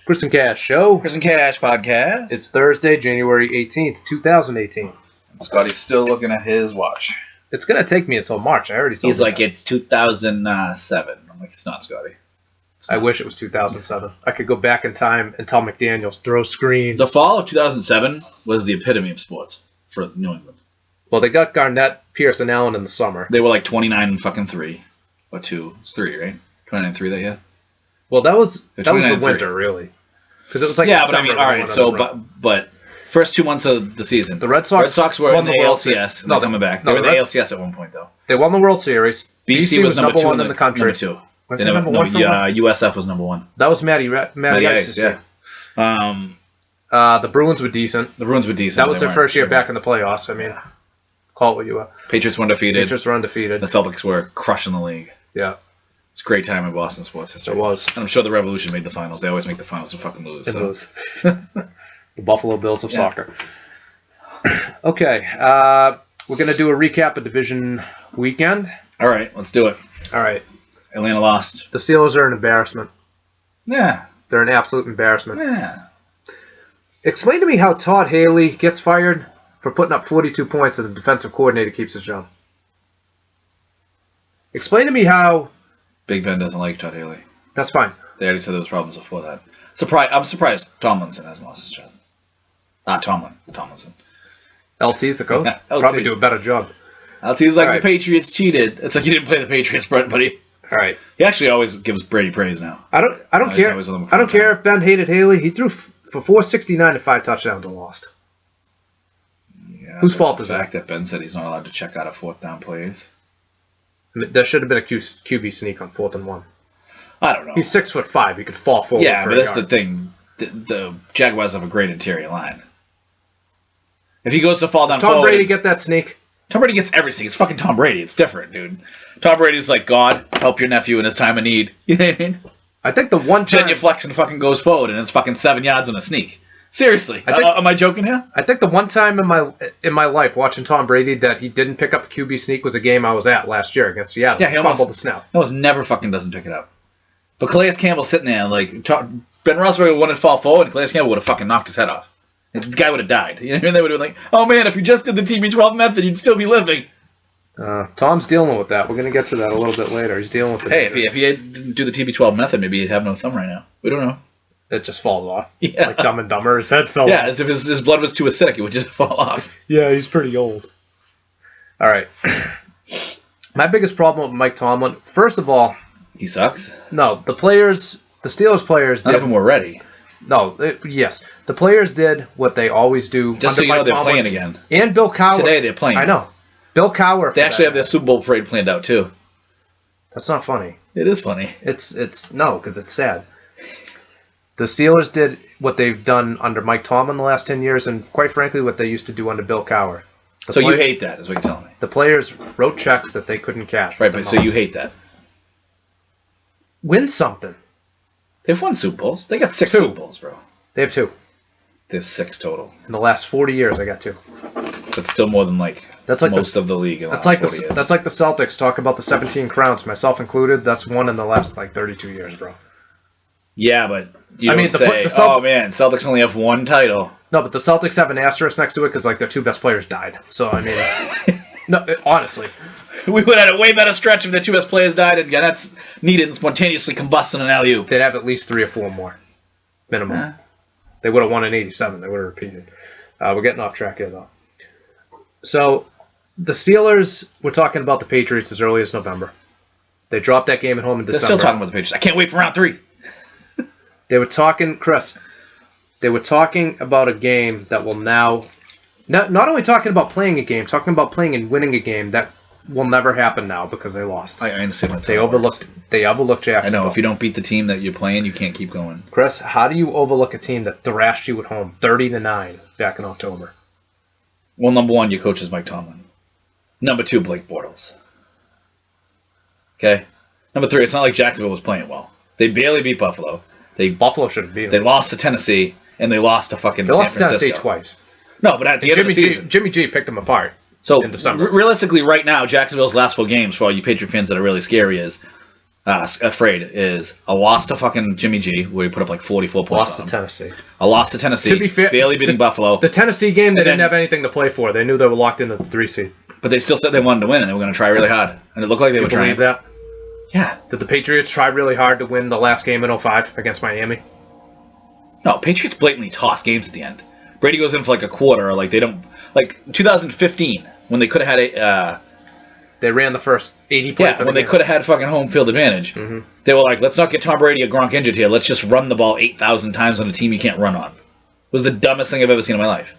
Chris and Cash Show. Chris and Cash Podcast. It's Thursday, January 18th, 2018. And Scotty's still looking at his watch. It's going to take me until March. I already told He's like, it's 2007. I'm like, it's not, Scotty. I wish it was 2007. I could go back in time and tell McDaniels, throw screens. The fall of 2007 was the epitome of sports for New England. Well, they got Garnett, Pierce, and Allen in the summer. They were like 29 and fucking 3. Or 2. It's 3, right? 29 and 3 that year? Well, that was the 3. winter, really. Because it was like yeah, but I mean, all right, so, but first 2 months of the season. The Red Sox were in the the ALCS. And they're coming back. They were in the ALCS at one point, though. They won the World Series. BC was number 2 in the country. Number 2. USF was number 1. That was Matty Ice, yeah. The Bruins were decent. That was their first year back in the playoffs. I mean, call it what you will. Patriots were undefeated. The Celtics were crushing the league. Yeah. It's a great time in Boston sports history. It was. And I'm sure the Revolution made the finals. They always make the finals to fucking lose. The Buffalo Bills of soccer. Okay. We're going to do a recap of division weekend. All right. Let's do it. All right. Atlanta lost. The Steelers are an embarrassment. Yeah. They're an absolute embarrassment. Yeah. Explain to me how Todd Haley gets fired for putting up 42 points and the defensive coordinator keeps his job. Explain to me how... Big Ben doesn't like Todd Haley. That's fine. They already said there was problems before that. I'm surprised Tomlinson hasn't lost his job. Tomlinson. LT's the coach. LT. Probably do a better job. LT's like, the Patriots cheated. It's like you didn't play the Patriots, buddy. All right. He actually always gives Brady praise now. I don't care. I don't care if Ben hated Haley. He threw for 469 and 5 touchdowns and lost. Yeah, whose fault is that? The fact that Ben said he's not allowed to check out of 4th down plays. There should have been a QB sneak on 4th and 1. I don't know. He's 6'5". He could fall forward. Yeah, but that's the thing. The Jaguars have a great interior line. If he goes to fall down, Tom Brady get that sneak? Tom Brady gets everything. It's fucking Tom Brady. It's different, dude. Tom Brady's like, God, help your nephew in his time of need. You know what I mean? I think the one time... Genuflex and fucking goes forward, and it's fucking 7 yards on a sneak. Seriously. Am I joking here? I think the one time in my life watching Tom Brady that he didn't pick up a QB sneak was a game I was at last year against Seattle. Yeah, he fumbled the snap. He almost never fucking doesn't pick it up. But Calais Campbell's sitting there, like, Ben Roethlisberger wanted to fall forward, and Calais Campbell would have fucking knocked his head off. The guy would have died. You know what I mean? They would have been like, oh man, if you just did the TB12 method, you'd still be living. Tom's dealing with that. We're going to get to that a little bit later. He's dealing with it. Hey, if he didn't do the TB12 method, maybe he'd have no thumb right now. We don't know. It just falls off. Yeah. Like Dumb and Dumber. His head fell off. Yeah, as if his blood was too acidic, it would just fall off. Yeah, he's pretty old. All right. My biggest problem with Mike Tomlin, first of all... He sucks? No, the Steelers players None of them were ready. No, yes. The players did what they always do. Just so you know, they're playing again. And Bill Cowher. Today they're playing. I know. Bill Cowher. They actually have their Super Bowl parade planned out, too. That's not funny. It is funny. No, because it's sad. The Steelers did what they've done under Mike Tomlin the last 10 years, and quite frankly, what they used to do under Bill Cowher. You hate that, is what you're telling me. The players wrote checks that they couldn't cash. Right, but so you hate that. Win something. They've won Super Bowls. They got 6 Super Bowls, bro. They have 2. There's 6 total. In the last 40 years, I got 2. That's still more than most of the league in the last 40 years. That's like the Celtics talk about the 17 crowns, myself included. That's one in the last 32 years, bro. Yeah, but you don't say, oh man, Celtics only have 1 title. No, but the Celtics have an asterisk next to it because their 2 best players died. So, I mean, no, honestly. We would have had a way better stretch if the 2 best players died and Gannett's needed and spontaneously combusted an alley-oop. They'd have at least 3 or 4 more. Minimum. They would have won in 87. They would have repeated. We're getting off track here, though. So, the Steelers were talking about the Patriots as early as November. They dropped that game at home in December. They're still talking about the Patriots. I can't wait for round 3. They were talking, Chris, about a game that will now, not only talking about playing a game, talking about playing and winning a game that will never happen now because they lost. I understand that. They overlooked Jacksonville. I know, if you don't beat the team that you're playing, you can't keep going. Chris, how do you overlook a team that thrashed you at home 30-9 back in October? Well, number 1, your coach is Mike Tomlin. Number 2, Blake Bortles. Okay? Number 3, it's not like Jacksonville was playing well. They barely beat Buffalo. Buffalo should have beaten them. They lost to Tennessee, and they lost to fucking San Francisco. They lost to Tennessee twice. No, but at the end of the season. Jimmy G picked them apart in December. Realistically, right now, Jacksonville's last 4 games, for all you Patriot fans that are really scary, is afraid is a loss to fucking Jimmy G, where he put up like 44 points. Lost to Tennessee. A loss to Tennessee. To be fair, barely beating Buffalo. The Tennessee game, they And didn't then- have anything to play for. They knew they were locked into the 3 seed. But they still said they wanted to win, and they were going to try really hard. And it looked like they You were trying. believe that? Yeah. Did the Patriots try really hard to win the last game in 05 against Miami? No, Patriots blatantly toss games at the end. Brady goes in for like a quarter, or like they don't. Like 2015, when they could have had They ran the first 80 plays. when they could have had fucking home field advantage. Mhm. They were like, let's not get Tom Brady or Gronk injured here. Let's just run the ball 8,000 times on a team you can't run on. It was the dumbest thing I've ever seen in my life.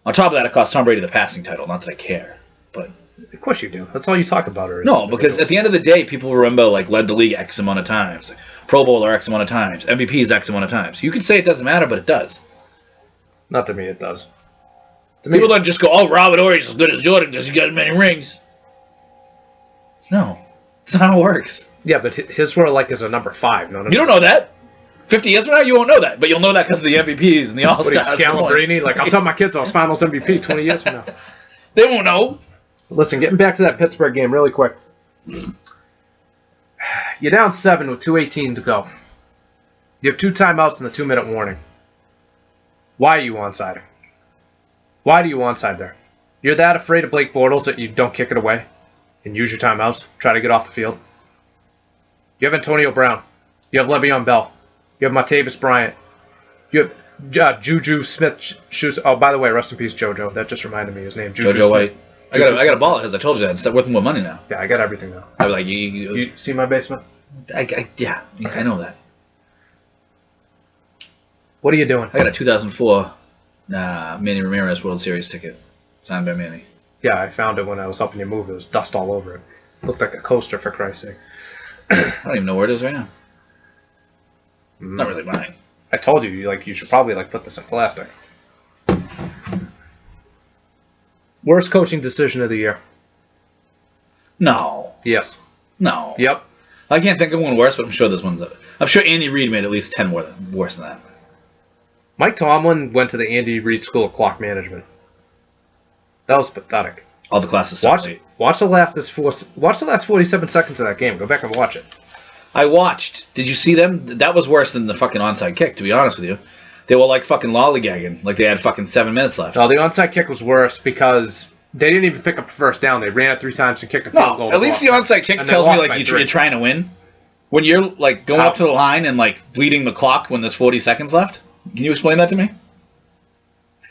On top of that, it cost Tom Brady the passing title. Not that I care, but Of course you do. That's all you talk about. no, because at the end of the day, people remember like led the league X amount of times, Pro Bowler X amount of times, MVPs X amount of times. You can say it doesn't matter, but it does. Not to me, it does. To me, People don't just go, "Oh, Robert Ory's as good as Jordan because he got as many rings." No, that's not how it works. yeah, but his were like as a number 5. No, You don't know that. 50 years from now, you won't know that, but you'll know that because of the MVPs and the All What are you, Stars. Scalabrini? Like, I'll tell my kids I was finals MVP 20 years from now. They won't know. Listen, getting back to that Pittsburgh game really quick. You're down 7 with 2:18 to go. You have 2 timeouts and the 2-minute warning. Why are you onside? Why do you onside there? You're that afraid of Blake Bortles that you don't kick it away and use your timeouts, try to get off the field. You have Antonio Brown. You have Le'Veon Bell. You have Martavis Bryant. You have Juju Smith-Schuster. Oh, by the way, rest in peace, JoJo. That just reminded me his name. Juju JoJo Smith. White. I got a ball because I told you that. It's worth more money now. Yeah, I got everything now. I was like, You see my basement? yeah, I know that. What are you doing? I got a 2004 Manny Ramirez World Series ticket signed by Manny. Yeah, I found it when I was helping you move. There was dust all over it. Looked like a coaster, for Christ's sake. I don't even know where it is right now. It's not really mine. I told you, you should probably put this in plastic. Worst coaching decision of the year. No. Yes. No. Yep. I can't think of one worse, but I'm sure there's ones that. I'm sure Andy Reid made at least 10 more worse than that. Mike Tomlin went to the Andy Reid School of Clock Management. That was pathetic. All the classes. Watch the last 47 seconds of that game. Go back and watch it. I watched. Did you see them? That was worse than the fucking onside kick, to be honest with you. They were like fucking lollygagging. Like they had fucking 7 minutes left. No, the onside kick was worse because they didn't even pick up the first down. They ran it 3 times and kicked a field goal. No, at least the onside kick And they tells me lost like by you're 3. trying to win. When you're like going up to the line and like bleeding the clock when there's 40 seconds left. Can you explain that to me?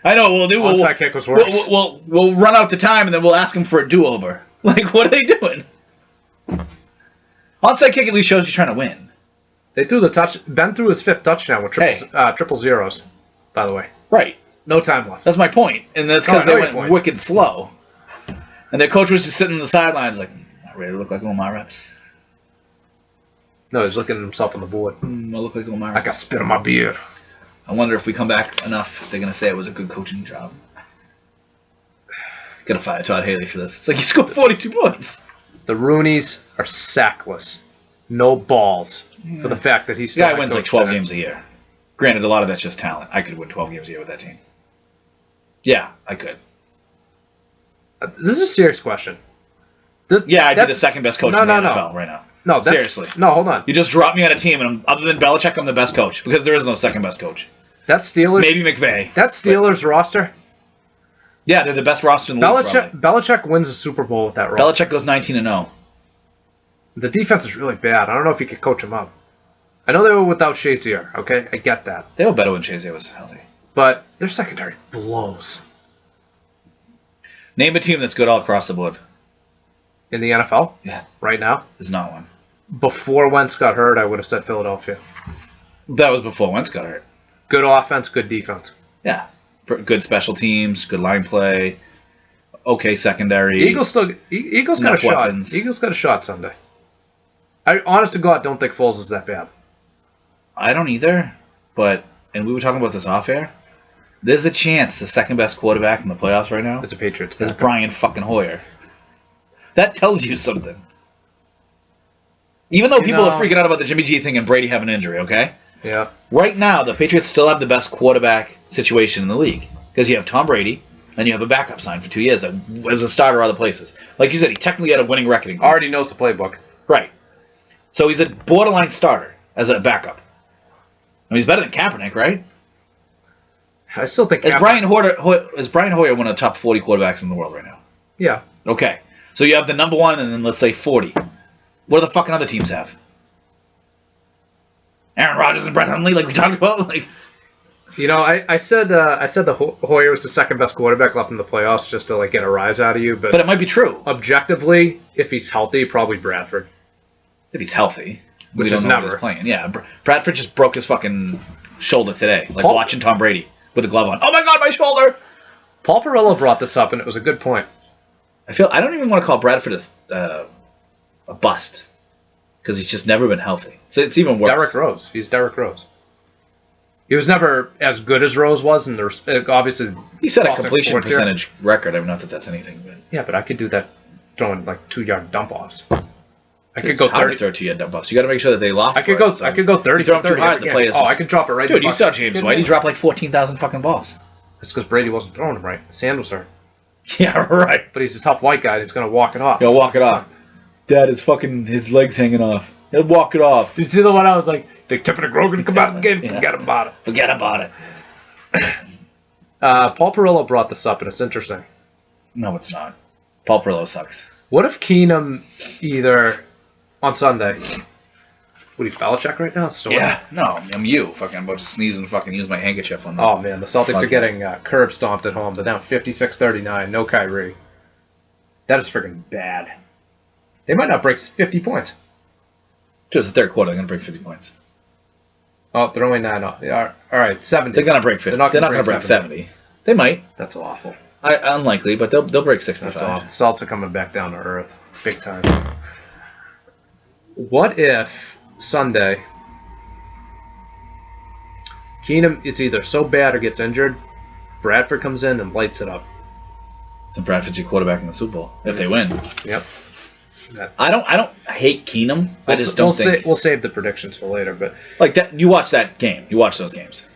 I know we'll do. Onside kick was worse. We'll run out the time and then we'll ask them for a do-over. Like what are they doing? Onside kick at least shows you're trying to win. They threw the touch. Ben threw his 5th touchdown with triple zeros, by the way. Right. No time left. That's my point. And that's because I know they your went point. wicked slow. And their coach was just sitting on the sidelines like, I really look like all my reps. No, he's looking at himself on the board. I look like all my I reps. got spit on my beard. I wonder if we come back enough, they're going to say it was a good coaching job. Gonna fire Todd Haley for this. It's like he scored 42 points. The Rooneys are sackless. No balls for the fact that he's The still guy head wins like coach 12 today. games a year. Granted, a lot of that's just talent. I could win 12 games a year with that team. Yeah, I could. This is a serious question. Yeah, I'd be the second best coach in the NFL right now. No, seriously. No, hold on. You just dropped me on a team, and other than Belichick, I'm the best coach because there is no second best coach. That Steelers. Maybe McVay. That Steelers roster. Yeah, they're the best roster in the league. Probably. Belichick wins the Super Bowl with that roster. Belichick goes 19-0. The defense is really bad. I don't know if you could coach them up. I know they were without Shazier. Okay, I get that. They were better when Shazier was healthy. But their secondary blows. Name a team that's good all across the board. In the NFL? Yeah. Right now? There's not one. Before Wentz got hurt, I would have said Philadelphia. That was before Wentz got hurt. Good offense, good defense. Yeah. Good special teams, good line play, okay secondary. Eagles got a shot. Weapons. Eagles got a shot Sunday. I honest to God don't think Foles is that bad. I don't either, but, and we were talking about this off air, there's a chance the second best quarterback in the playoffs right now It's a Patriots. is Brian fucking Hoyer. That tells you something. Even though people are freaking out about the Jimmy G thing and Brady having an injury, okay? Yeah. Right now, the Patriots still have the best quarterback situation in the league. Because you have Tom Brady, and you have a backup signed for 2 years as a starter other places. Like you said, he technically had a winning record. Already knows the playbook. Right. So he's a borderline starter as a backup. I mean, he's better than Kaepernick, right? I still think Is Brian Hoyer one of the top 40 quarterbacks in the world right now? Yeah. Okay. So you have the number one and then let's say 40. What do the fucking other teams have? Aaron Rodgers and Brett Hundley, like we talked about? Like, You know, I said the Hoyer was the second best quarterback left in the playoffs just to like get a rise out of you, but it might be true. Objectively, if he's healthy, probably Bradford. If he's healthy. Which we is don't know never. what he's playing. Yeah, Bradford just broke his fucking shoulder today. Like Paul- watching Tom Brady with a glove on. Oh my god, my shoulder! Paul Perillo brought this up, and it was a good point. I don't even want to call Bradford a bust. Because he's just never been healthy. So it's even worse. Derrick Rose. He's Derrick Rose. He was never as good as Rose was, and there's obviously He set a Boston completion sports here. percentage record. I mean, not that that's anything, but Yeah, but I could do that throwing like 2-yard dump offs. I could it's go hard 30. to throw 2 dump offs. You got to make sure that they loft. I could for go. it, so. I could go 30. You throw them too 30 hard, every the game. players Oh, just- I could drop it right. Dude, in the you saw bucket. James Kidding White. He me? dropped like 14,000 fucking balls. That's because Brady wasn't throwing them right. His hand was hurt. Yeah, right. But he's a tough white guy. And he's gonna walk it off. He'll walk it off. Dad, his legs hanging off. He'll walk it off. Did you see the one I was like, "Think Tippett and Grogan come out of the game? Yeah. Forget about it." Forget about it. Paul Perillo brought this up, and it's interesting. No, it's not. Paul Perillo sucks. What if Keenum either on Sunday? What are you, Belichick right now? Storm? Yeah. No, I'm you. Fucking about to sneeze and fucking use my handkerchief on that. Oh man, the Celtics are Podcast. getting curb stomped at home. They're down 56-39. No Kyrie. That is freaking bad. They might not break 50 points. Just the third quarter, they're going to break 50 points. Oh, they're only 9 off. They are, all right, 70. They're going to break 50. They're not going to break 70. They might. That's awful. Unlikely, but they'll break 65. That's awful. Celtics are coming back down to earth. Big time. What if Sunday Keenum is either so bad or gets injured, Bradford comes in and lights it up? So Bradford's your quarterback in the Super Bowl if they win. Yep. I don't hate Keenum. I just don't think we'll save the predictions for later. But like that. You watch that game. You watch those games.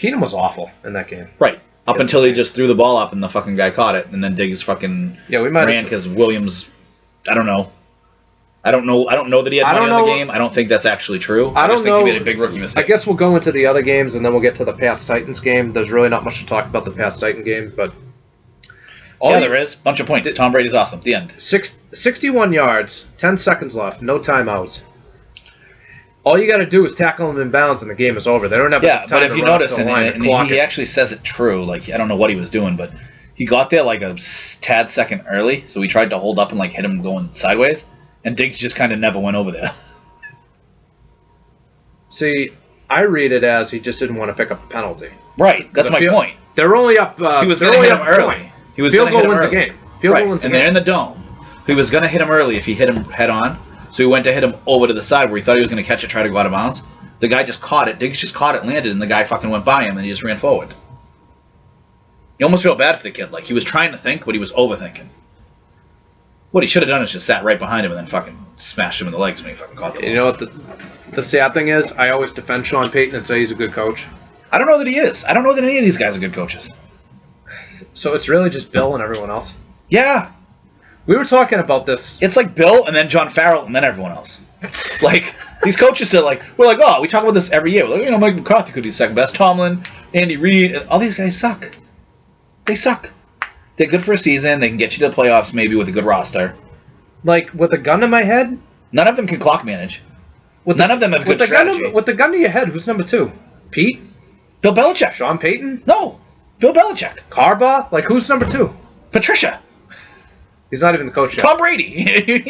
Keenum was awful in that game. Right. Up Yeah, until he that's just threw the ball up and the fucking guy caught it, and then Diggs fucking Yeah, we might ran have. because Williams. I don't know that he had money on the game. I don't think that's actually true. I just don't think he know. made a big rookie I mistake. guess we'll go into the other games and then we'll get to the Pats Titans game. There's really not much to talk about the Pats Titan game, but There is. Bunch of points. Tom Brady's awesome. The end. 61 yards, 10 seconds left, no timeouts. All you got to do is tackle them in bounds and the game is over. They don't have Yeah, time but if to you run up notice, to the line and clock he it. actually says it true. Like I don't know what he was doing, but he got there like a tad second early, so he tried to hold up and like hit him going sideways, and Diggs just kind of never went over there. See, I read it as he just didn't want to pick up a penalty. Right. That's my point. They're only up. He was they're going to only hit him up early. He was Field gonna goal hit him wins a early. game. Field Right, goal wins a and game. they're in the dome. He was going to hit him early if he hit him head on. So he went to hit him over to the side where he thought he was going to catch it, try to go out of bounds. The guy just caught it. Diggs just caught it, landed, and the guy fucking went by him, and he just ran forward. You almost feel bad for the kid. Like, he was trying to think, but he was overthinking. What he should have done is just sat right behind him and then fucking smashed him in the legs when he fucking caught the ball. You know what the sad thing is? I always defend Sean Payton and say he's a good coach. I don't know that he is. I don't know that any of these guys are good coaches. So it's really just Bill and everyone else. Yeah. We were talking about this. It's like Bill and then John Farrell and then everyone else. Like, these coaches are like, we're like, oh, we talk about this every year. We're like, Mike McCarthy could be second best. Tomlin, Andy Reid, and all these guys suck. They suck. They're good for a season. They can get you to the playoffs maybe with a good roster. Like, with a gun to my head? None of them can clock manage. None of them have good with strategy. With the gun to your head, who's number 2? Pete? Bill Belichick. Sean Payton? No. Bill Belichick. Harbaugh? Like, who's number 2? Patricia. He's not even the coach yet. Tom Brady.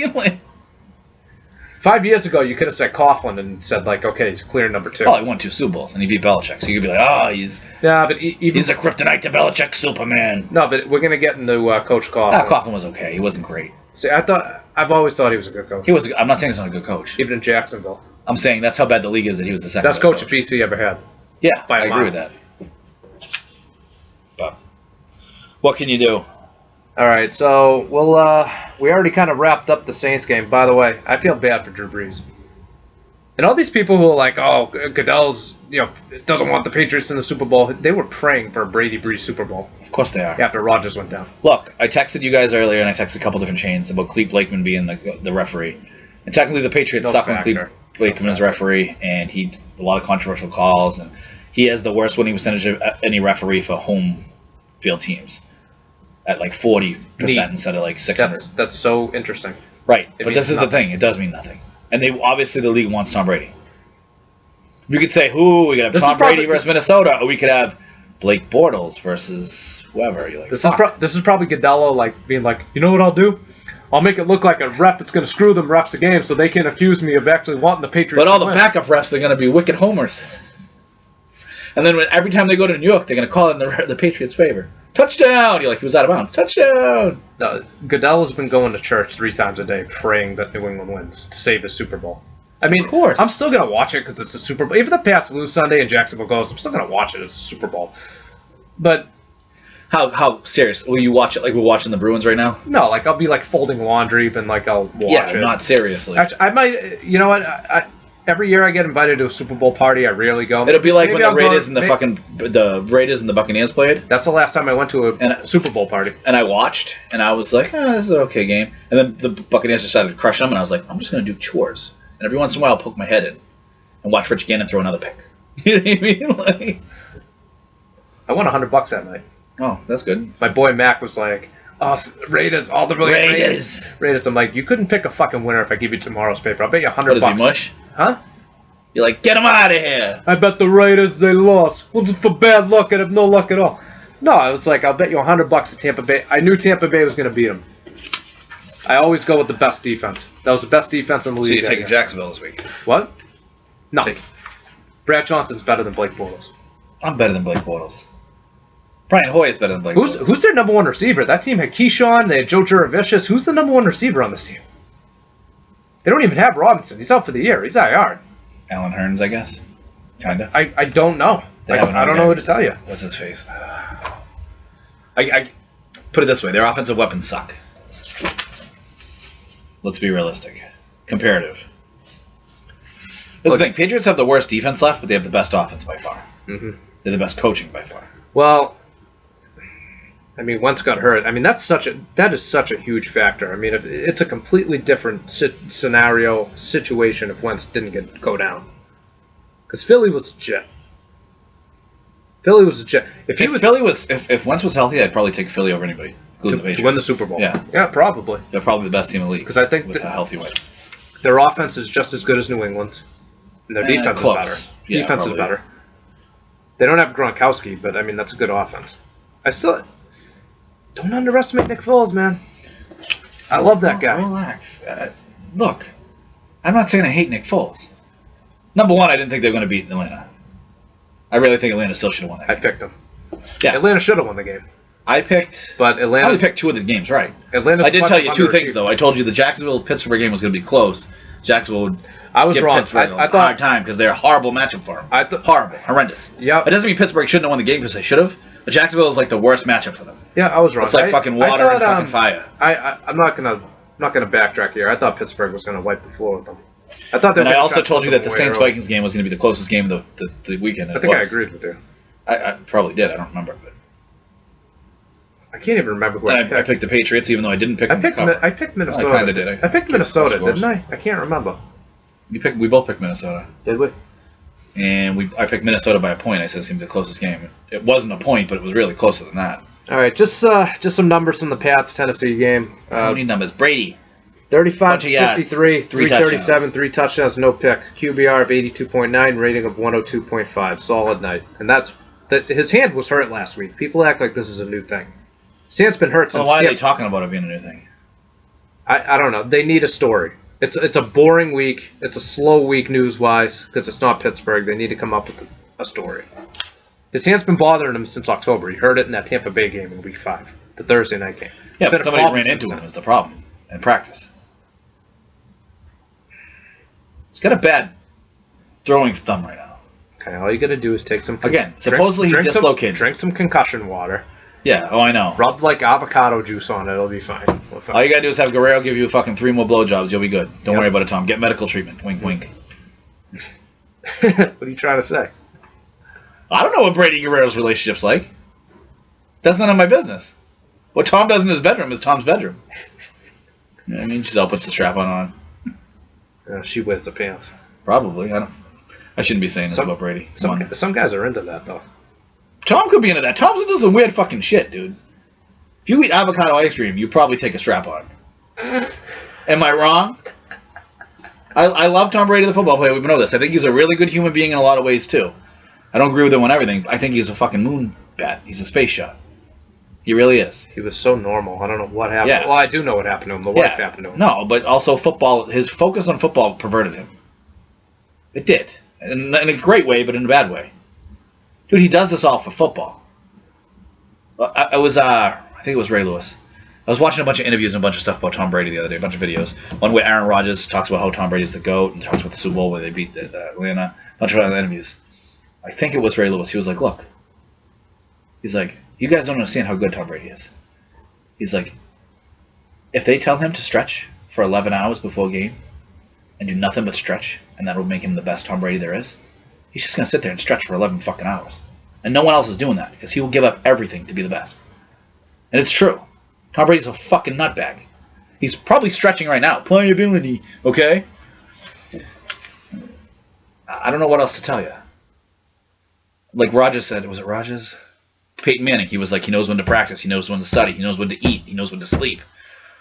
5 years ago, you could have said Coughlin and said, like, okay, he's clear number 2. Well, he won 2 Super Bowls, and he beat Belichick. So you could be like, oh, he's a kryptonite to Belichick Superman. No, but we're going to get into Coach Coughlin. Ah, Coughlin was okay. He wasn't great. See, I've always thought he was a good coach. He was. I'm not saying he's not a good coach. Even in Jacksonville. I'm saying that's how bad the league is that he was the second Best best coach BC ever had. Yeah, by a I agree mile. with that. But what can you do? All right, so we already kind of wrapped up the Saints game. By the way, I feel bad for Drew Brees. And all these people who are like, oh, Goodell's, doesn't want the Patriots in the Super Bowl. They were praying for a Brady Brees Super Bowl Of course they are. after Rodgers went down. Look, I texted you guys earlier, and I texted a couple different chains about Clete Blakeman being the referee. And technically, the Patriots No suck when factor. Blakeman is referee, and he a lot of controversial calls, and he has the worst winning percentage of any referee for home field teams, at like 40% Neat. instead of like 600. That's so interesting. Right, It but means this is nothing. the thing. It does mean nothing. And they obviously the league wants Tom Brady. We could say, we could have This Tom is probably- Brady versus Minnesota, or we could have Blake Bortles versus whoever. You're like, This fuck. is this is probably Goodell like being like, you know what I'll do? I'll make it look like a ref that's going to screw them refs a game, so they can accuse me of actually wanting the Patriots. But all to the win. backup refs are going to be wicked homers. And then every time they go to New York, they're going to call it in the Patriots' favor. Touchdown! You're like, he was out of bounds. Touchdown! No, Goodell has been going to church 3 times a day, praying that New England wins to save the Super Bowl. I mean, Of course. I'm still gonna watch it because it's a Super Bowl. Even if the Pats lose Sunday and Jacksonville goes, I'm still gonna watch it. It's a Super Bowl. But How serious? Will you watch it like we're watching the Bruins right now? no, like I'll be like folding laundry and like I'll watch it. not seriously. Actually, I might. You know what? Every year I get invited to a Super Bowl party. I rarely go. It'll be like Maybe when the I'll go- Raiders and the Raiders and the Buccaneers played. That's the last time I went to a And- Super Bowl party. And I watched, and I was like, this is an okay game. And then the Buccaneers decided to crush them, and I was like, I'm just going to do chores. And every once in a while, I'll poke my head in and watch Rich Gannon throw another pick. You know what I mean? Like, I won $100 that night. oh, that's good. My boy Mac was like, "Oh, Raiders, all the Raiders. Raiders." I'm like, you couldn't pick a fucking winner if I give you tomorrow's paper. I'll bet you $100. What is he, mush? Huh? You're like, get him out of here. I bet the Raiders they lost. Was it for bad luck? I have no luck at all. No, I was like, I'll bet you $100 at Tampa Bay. I knew Tampa Bay was going to beat them. I always go with the best defense. That was the best defense in the So league. you're that taking year. Jacksonville this week. What? No. Take- Brad Johnson's better than Blake Bortles. I'm better than Blake Bortles. Brian Hoyer's better than Blake Bortles. Who's their number 1 receiver? That team had Keyshawn. They had Joe Juravicious. Who's the number 1 receiver on this team? They don't even have Robinson. He's out for the year. He's IR. Alan Hearns, I guess. Kinda. I don't know. I don't know what to tell you. What's his face? I put it this way: their offensive weapons suck. Let's be realistic. Comparative. That's the thing. Patriots have the worst defense left, but they have the best offense by far. hmm They're the best coaching by far. Well, I mean, Wentz got hurt. I mean, that is such a huge factor. I mean, it's a completely different situation if Wentz didn't go down. Because Philly was legit. Philly was legit. If Wentz was healthy, I'd probably take Philly over anybody, including the to Patriots. win the Super Bowl. Yeah. Yeah, probably. They're probably the best team in the league. 'Cause I think with that- a healthy Wentz. Their offense is just as good as New England's. And their defense close. is better. Yeah, Defense probably. is better. They don't have Gronkowski, but I mean, that's a good offense. I still don't underestimate Nick Foles, man. I love that guy. Relax. Look, I'm not saying I hate Nick Foles. Number one, I didn't think they were going to beat Atlanta. I really think Atlanta still should have won that I game. picked them. Yeah. Atlanta should have won the game, I picked. but I Atlanta. only picked 2 of the games right. Atlanta's I did tell you 2 things underachieved. though. I told you the Jacksonville-Pittsburgh game was going to be close. Jacksonville would I was give wrong. Pittsburgh I a hard thought. time because they're a horrible matchup for them. Horrible, horrendous. Yeah. It doesn't mean Pittsburgh shouldn't have won the game because they should have. But Jacksonville is like the worst matchup for them. Yeah, I was wrong. It's like fucking water and fucking fire. I'm not gonna backtrack here. I thought Pittsburgh was gonna wipe the floor with them. I thought. And I also told you that the Saints-Vikings game was going to be the closest game of the weekend. I think I agreed with you. I probably did. I don't remember, but I can't even remember who I I picked the Patriots, even though I didn't pick them to cover. I picked Minnesota. kinda did. I picked Minnesota, scores. didn't I? I can't remember. We both picked Minnesota, Did we? and I picked Minnesota by a point. I said it seemed the closest game. It wasn't a point, but it was really closer than that. All right, just some numbers from the Pats Tennessee game. How many numbers? Brady. 35 bunch of yards, 53, 3 337, touchdowns. 3 touchdowns, no pick. QBR of 82.9, rating of 102.5. Solid night. And his hand was hurt last week. People act like this is a new thing. His hand's been hurt So since. why are they talking about it being a new thing? I don't know. They need a story. It's a boring week. It's a slow week news-wise because it's not Pittsburgh. They need to come up with a story. His hand's been bothering him since October. He heard it in that Tampa Bay game in Week 5, the Thursday night game. Yeah, It's been but a somebody problem ran into since him then. is the problem in practice. He's got a bad throwing thumb right now. Okay, all you got to do is take some. Again, supposedly he dislocated. Drink some concussion water. Yeah, oh I know. Rub like avocado juice on it. It'll be fine. All you gotta do is have Guerrero give you fucking 3 more blowjobs. You'll be good. Don't Yep. worry about it, Tom. Get medical treatment. Wink, wink. What are you trying to say? I don't know what Brady Guerrero's relationship's like. That's none of my business. What Tom does in his bedroom is Tom's bedroom. You know what I mean? Giselle puts the strap on. She wears the pants. Probably. I shouldn't be saying this about Brady. Some guys are into that though. Tom could be into that. Tom's into some weird fucking shit, dude. If you eat avocado ice cream, you probably take a strap on. Am I wrong? I love Tom Brady, the football player. We know this. I think he's a really good human being in a lot of ways too. I don't agree with him on everything. I think he's a fucking moon bat. He's a space shot. He really is. He was so normal. I don't know what happened. Yeah. Well, I do know what happened to him. The wife happened to him. No, but also football. His focus on football perverted him. It did, in a great way, but in a bad way. Dude, he does this all for football. I think it was Ray Lewis. I was watching a bunch of interviews and a bunch of stuff about Tom Brady the other day, a bunch of videos. One where Aaron Rodgers talks about how Tom Brady's the GOAT and talks about the Super Bowl where they beat Atlanta. A bunch of other interviews. I think it was Ray Lewis. He was like, look. He's like, you guys don't understand how good Tom Brady is. He's like, if they tell him to stretch for 11 hours before a game and do nothing but stretch, and that will make him the best Tom Brady there is, he's just going to sit there and stretch for 11 fucking hours. And no one else is doing that because he will give up everything to be the best. And it's true. Tom Brady's a fucking nutbag. He's probably stretching right now. Playability, okay? I don't know what else to tell you. Like Rodgers said, was it Rodgers? Peyton Manning, he was like, he knows when to practice, he knows when to study, he knows when to eat, he knows when to sleep.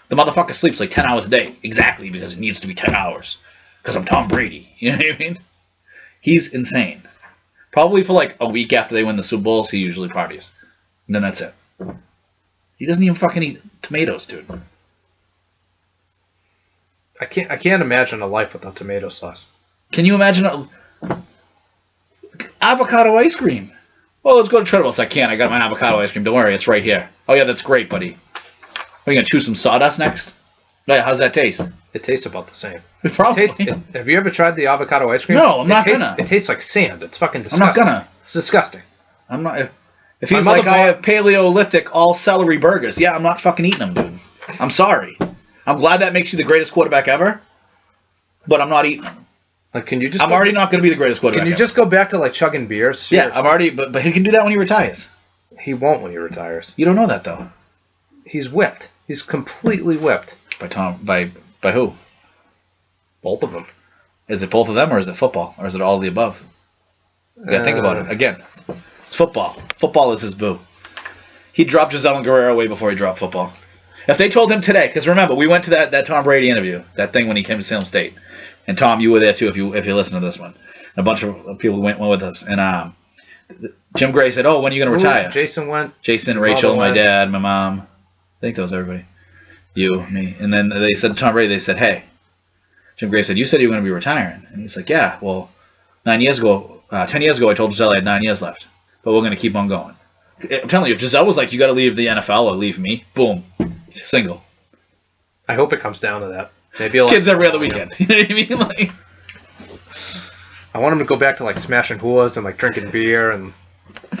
The motherfucker sleeps like 10 hours a day. Exactly, because it needs to be 10 hours. Because I'm Tom Brady. You know what I mean? He's insane. Probably for like a week after they win the Super Bowls, he usually parties. And then that's it. He doesn't even fucking eat tomatoes, dude. I can't imagine a life without tomato sauce. Can you imagine avocado ice cream? Well, let's go to Treadwell's. I can't. I got my avocado ice cream. Don't worry, it's right here. Oh yeah, that's great, buddy. Are you gonna chew some sawdust next? Yeah, how's that taste? It tastes about the same. Probably. Have you ever tried the avocado ice cream? No, I'm not gonna. It tastes like sand. It's fucking disgusting. I'm not gonna. It's disgusting. I'm not. If he's like, I have Paleolithic all celery burgers. Yeah, I'm not fucking eating them, dude. I'm sorry. I'm glad that makes you the greatest quarterback ever, but I'm not eating them. Like, can you just? I'm already not going to be the greatest quarterback. Can you just go back to like chugging beers? Seriously. Yeah, I'm already. But he can do that when he retires. He won't when he retires. You don't know that though. He's whipped. He's completely whipped. By who? Both of them. Is it both of them, or is it football, or is it all of the above? You gotta think about it again. It's football. Football is his boo. He dropped Giselle and Guerrero way before he dropped football. If they told him today, because remember, we went to that Tom Brady interview, that thing when he came to Salem State, and Tom, you were there too if you listen to this one. A bunch of people went with us, and Jim Gray said, "Oh, when are you going to retire?" Jason went. Jason, Rachel, my dad, my mom. I think that was everybody. You, me, and then they said to Tom Brady, they said, "Hey," Jim Gray said, "You said you were going to be retiring," and he's like, "Yeah, well, 10 years ago, I told Giselle I had 9 years left, but we're going to keep on going." I'm telling you, if Giselle was like, "You got to leave the NFL or leave me," boom, single. I hope it comes down to that. Maybe kids every other weekend. You know what I mean? Like, I want him to go back to like smashing hoolas and like drinking beer and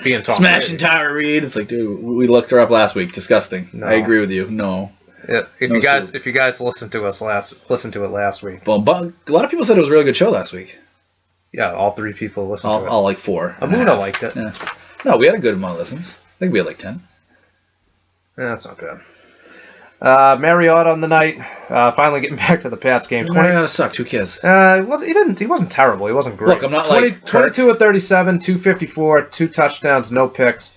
being Tom smashing Tyra Reid. It's like, dude, we looked her up last week. Disgusting. No. I agree with you. No. Yeah, if you guys listened to it last week. Well, but a lot of people said it was a really good show last week. Yeah, all 3 people listened to it. All like 4. Amuna liked it. Yeah. No, we had a good amount of listens. I think we had like 10. Yeah, that's not bad. Mariota on the night, finally getting back to the Pats game. Mariota sucked. Who cares? He wasn't terrible. He wasn't great. Look, I'm not 22 of 37, 254, 2 touchdowns, no picks.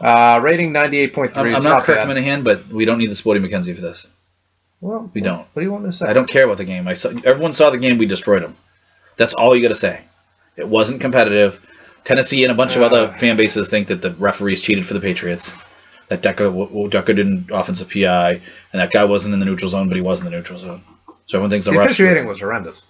Rating 98.3. I'm not Kirk Minahan, but we don't need the Sporty McKenzie for this. Well, we don't. What do you want me to say? I don't care about the game. Everyone saw the game. We destroyed them. That's all you got to say. It wasn't competitive. Tennessee and a bunch of other fan bases think that the referees cheated for the Patriots. That Decker didn't offensive PI, and that guy wasn't in the neutral zone, but he was in the neutral zone. So everyone thinks the officiating was horrendous.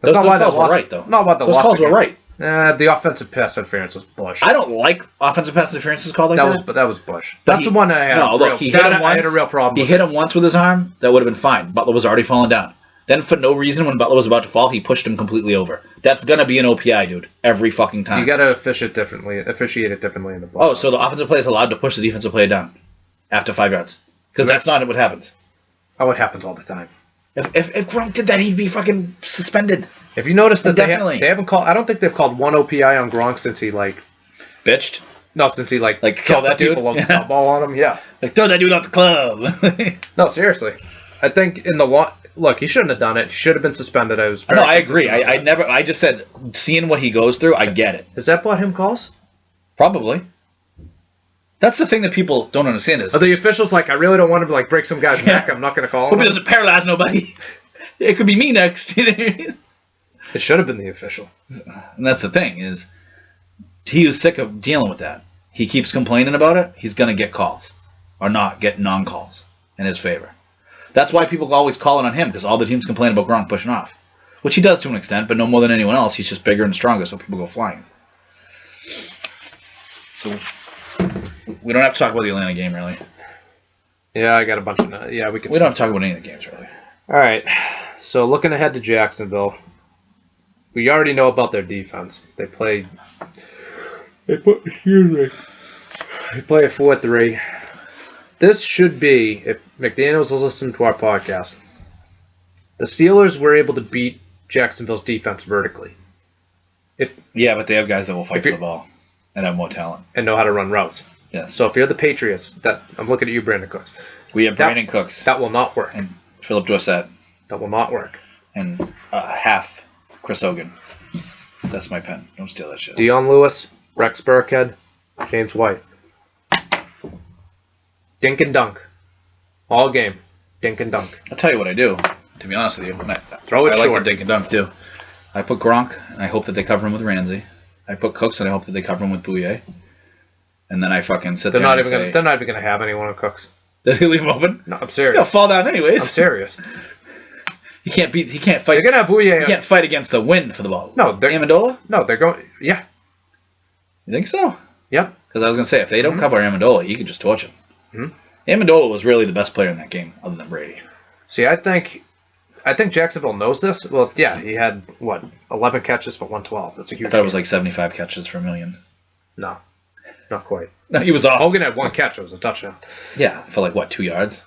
Those calls were right, though. Not about the Those calls were right. The offensive pass interference was Bush. I don't like offensive pass interferences called like that. But that was Bush. That's the one I had. No, look, he hit him once. I had a real problem. He hit him once with his arm. That would have been fine. Butler was already falling down. Then for no reason, when Butler was about to fall, he pushed him completely over. That's gonna be an OPI, dude. Every fucking time. You gotta officiate it differently in the ball. Oh, so the offensive player is allowed to push the defensive player down after 5 yards? Because that's not what happens. Oh, it happens all the time. If Gronk did that, he'd be fucking suspended. If you notice that they haven't called, I don't think they've called one OPI on Gronk since he bitched. No, since he killed that dude. People the ball on him. Yeah, throw that dude out the club. No, seriously. I think in the look, he shouldn't have done it. He should have been suspended. I was. No, I agree. I just said, seeing what he goes through, I get it. Has that bought him calls? Probably. That's the thing that people don't understand is. Are the officials like, I really don't want him to like break some guy's neck. I'm not going to call him. Hope he doesn't paralyze nobody. It could be me next. You know what I mean? It should have been the official. And that's the thing is, he was sick of dealing with that. He keeps complaining about it. He's going to get calls, or not get non-calls in his favor. That's why people always calling on him, because all the teams complain about Gronk pushing off, which he does to an extent, but no more than anyone else. He's just bigger and stronger, so people go flying. So we don't have to talk about the Atlanta game, really. Yeah, I got a bunch of. Yeah, we can. We don't have to talk about any of the games, really. All right. So looking ahead to Jacksonville, we already know about their defense. They play. They play a 4-3. This should be, if McDaniels was listening to our podcast, the Steelers were able to beat Jacksonville's defense vertically. Yeah, but they have guys that will fight for the ball and have more talent. And know how to run routes. Yes. So if you're the Patriots, I'm looking at you, Brandon Cooks. We have Brandon Cooks. That will not work. And Philip Dorsett. That will not work. And half Chris Hogan. That's my pen. Don't steal that shit. Dion Lewis, Rex Burkhead, James White. Dink and dunk. All game. Dink and dunk. I'll tell you what I do, to be honest with you. Throw it I short. like the dink and dunk, too. I put Gronk, and I hope that they cover him with Ramsey. I put Cooks, and I hope that they cover him with Bouye. And then I fucking sit there and say... They're not even going to have anyone on Cooks. Did he leave him open? No, I'm He's serious. going to fall down anyways. I'm serious. He can't fight. They're going to have Bouye. He can't fight against the wind for the ball. No, Amendola? No, they're going... Yeah. You think so? Yep. Because I was going to say, if they don't cover Amendola, you can just torch him. Mm-hmm. Amendola was really the best player in that game, other than Brady. See, I think Jacksonville knows this. Well, yeah, he had, 11 catches for 112. That's a huge I thought it was like 75 catches for a million. No, not quite. No, he was off. Hogan had one catch. It was a touchdown. Yeah, for like, 2 yards?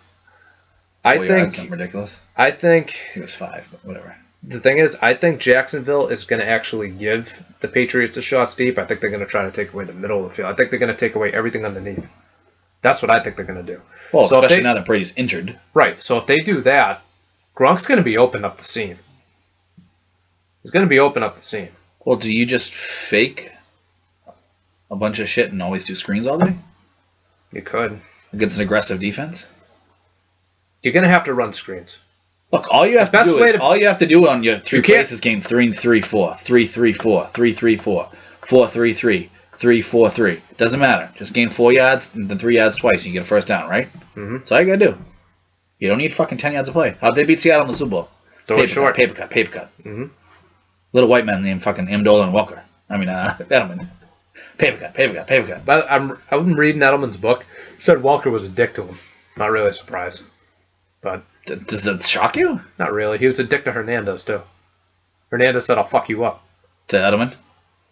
4 yards, something ridiculous. I think... It was 5, but whatever. The thing is, I think Jacksonville is going to actually give the Patriots a shot deep. I think they're going to try to take away the middle of the field. I think they're going to take away everything underneath. That's what I think they're going to do. Well, so especially now that Brady's injured. Right. So if they do that, Gronk's going to be open up the seam. He's going to be open up the seam. Well, do you just fake a bunch of shit and always do screens all day? You could. Against an aggressive defense? You're going to have to run screens. Look, all you have to do on your three plays is game 3-3-4, 3-3-4, 3-3-4, 4-3-3, 3-4-3. Doesn't matter. Just gain 4 yards and then 3 yards twice. And you get a first down, right? Mm-hmm. That's all you got to do. You don't need fucking 10 yards of play. How'd they beat Seattle in the Super Bowl? Throw it short. Paper cut. Mm-hmm. Little white men named fucking Amendola and Welker. Edelman. Paper cut. But I'm reading Edelman's book. He said Welker was a dick to him. Not really surprised. But does that shock you? Not really. He was a dick to Hernandez, too. Hernandez said, I'll fuck you up. To Edelman?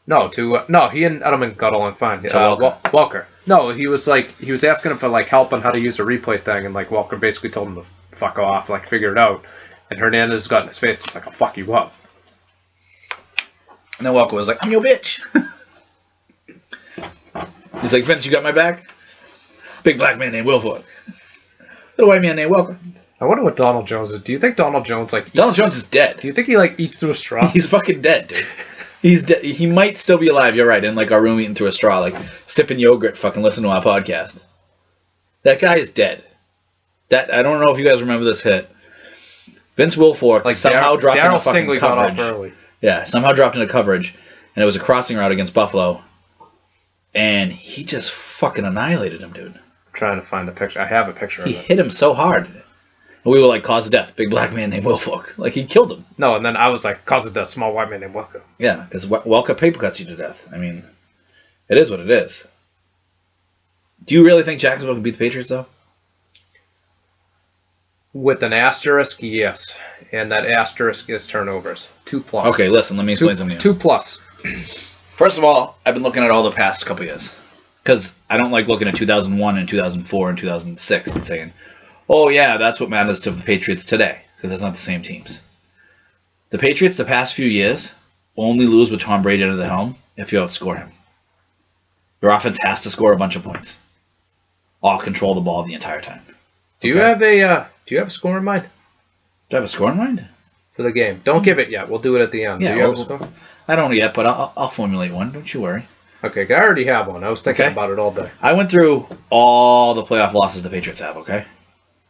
No, he and Edelman got along fine. Welker. No, he was asking him for help on how to use a replay thing, and Welker basically told him to fuck off, figure it out. And Hernandez got in his face, just I'll fuck you up. And then Welker was like, I'm your bitch. He's like, Vince, you got my back? Big black man named Wilfork. Little white man named Welker. I wonder what Donald Jones is. Do you think Donald Jones Donald Jones is dead. Do you think he eats through a straw? He's fucking dead, dude. He's dead. He might still be alive. You're right. In our room eating through a straw, sipping yogurt. Fucking listen to our podcast. That guy is dead. I don't know if you guys remember this hit. Vince Wilfork somehow dropped into fucking coverage. Got off early. Yeah, somehow dropped into coverage, and it was a crossing route against Buffalo, and he just fucking annihilated him, dude. I'm trying to find a picture. I have a picture of it. He hit him so hard. We were cause of death. Big black man named Wilfork. He killed him. No, and then I was cause of death. Small white man named Welker. Yeah, because Welker paper cuts you to death. It is what it is. Do you really think Jacksonville can beat the Patriots, though? With an asterisk, yes. And that asterisk is turnovers. 2+. Okay, listen, let me explain something to you. 2+. First of all, I've been looking at all the past couple years. Because I don't like looking at 2001 and 2004 and 2006 and saying, oh, yeah, that's what matters to the Patriots today, because that's not the same teams. The Patriots, the past few years, only lose with Tom Brady under the helm if you outscore him. Your offense has to score a bunch of points. All control the ball the entire time. Do you have a score in mind? Do I have a score in mind? for the game? Don't give it yet. We'll do it at the end. Yeah, do you have a well, score? I don't yet, but I'll formulate one. Don't you worry. Okay, I already have one. I was thinking Okay. about it all day. I went through all the playoff losses the Patriots have, okay?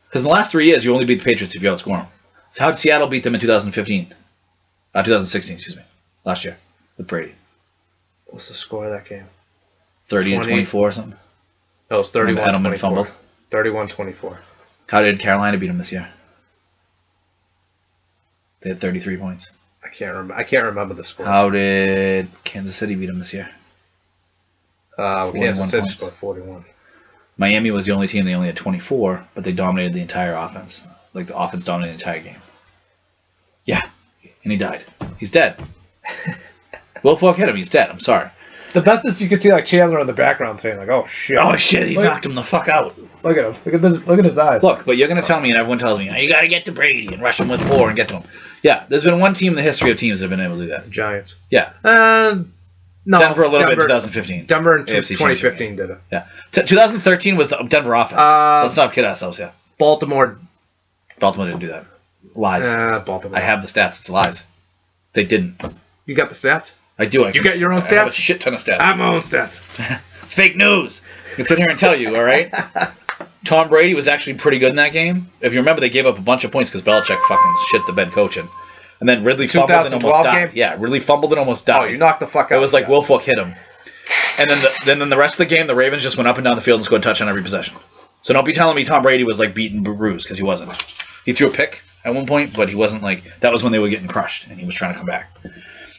Because in the last 3 years, you only beat the Patriots if you outscore them. So how did Seattle beat them in 2016, excuse me, last year with Brady? What's the score of that game? 30-24 or something? No, it was When Edelman 31-24. fumbled. 31-24. How did Carolina beat them this year? They had 33 points. I can't remember the score. How did Kansas City beat them this year? Kansas 41 City points. scored 41. Miami was the only team, they only had 24, but they dominated the entire offense. Like, the offense dominated the entire game. Yeah, and he died. He's dead. Will Falk hit him, he's dead, I'm sorry. The best is you could see like Chandler in the background saying like, "Oh shit! Oh shit, he Look- knocked him the fuck out. Look at him! Look at this! Look at his eyes!" Look, but you're going to tell me, and everyone tells me, you got to get to Brady and rush him with 4 and get to him. Yeah, there's been one team in the history of teams that have been able to do that. Giants. Yeah, No, Denver a little bit in 2015. Denver in AFC 2015 did it. Yeah, 2013 was the Denver offense. Let's not kid ourselves here. Baltimore. Baltimore didn't do that. Lies. Baltimore. I have the stats. It's lies. They didn't. You got the stats? I do. You got your own I have a stats? shit ton of stats. I have my own stats. Fake news. I can sit here and tell you, all right? Tom Brady was actually pretty good in that game. If you remember, they gave up a bunch of points because Belichick fucking shit the bed coaching. And then Ridley fumbled and almost 2012 died. game? Yeah, Ridley fumbled and almost died. Oh, you knocked the fuck out. It was of like that. Will Falk hit him. And then the rest of the game, the Ravens just went up and down the field and scored a touchdown every possession. So don't be telling me Tom Brady was like beaten bruised, because he wasn't. He threw a pick at one point, but he wasn't like, that was when they were getting crushed and he was trying to come back.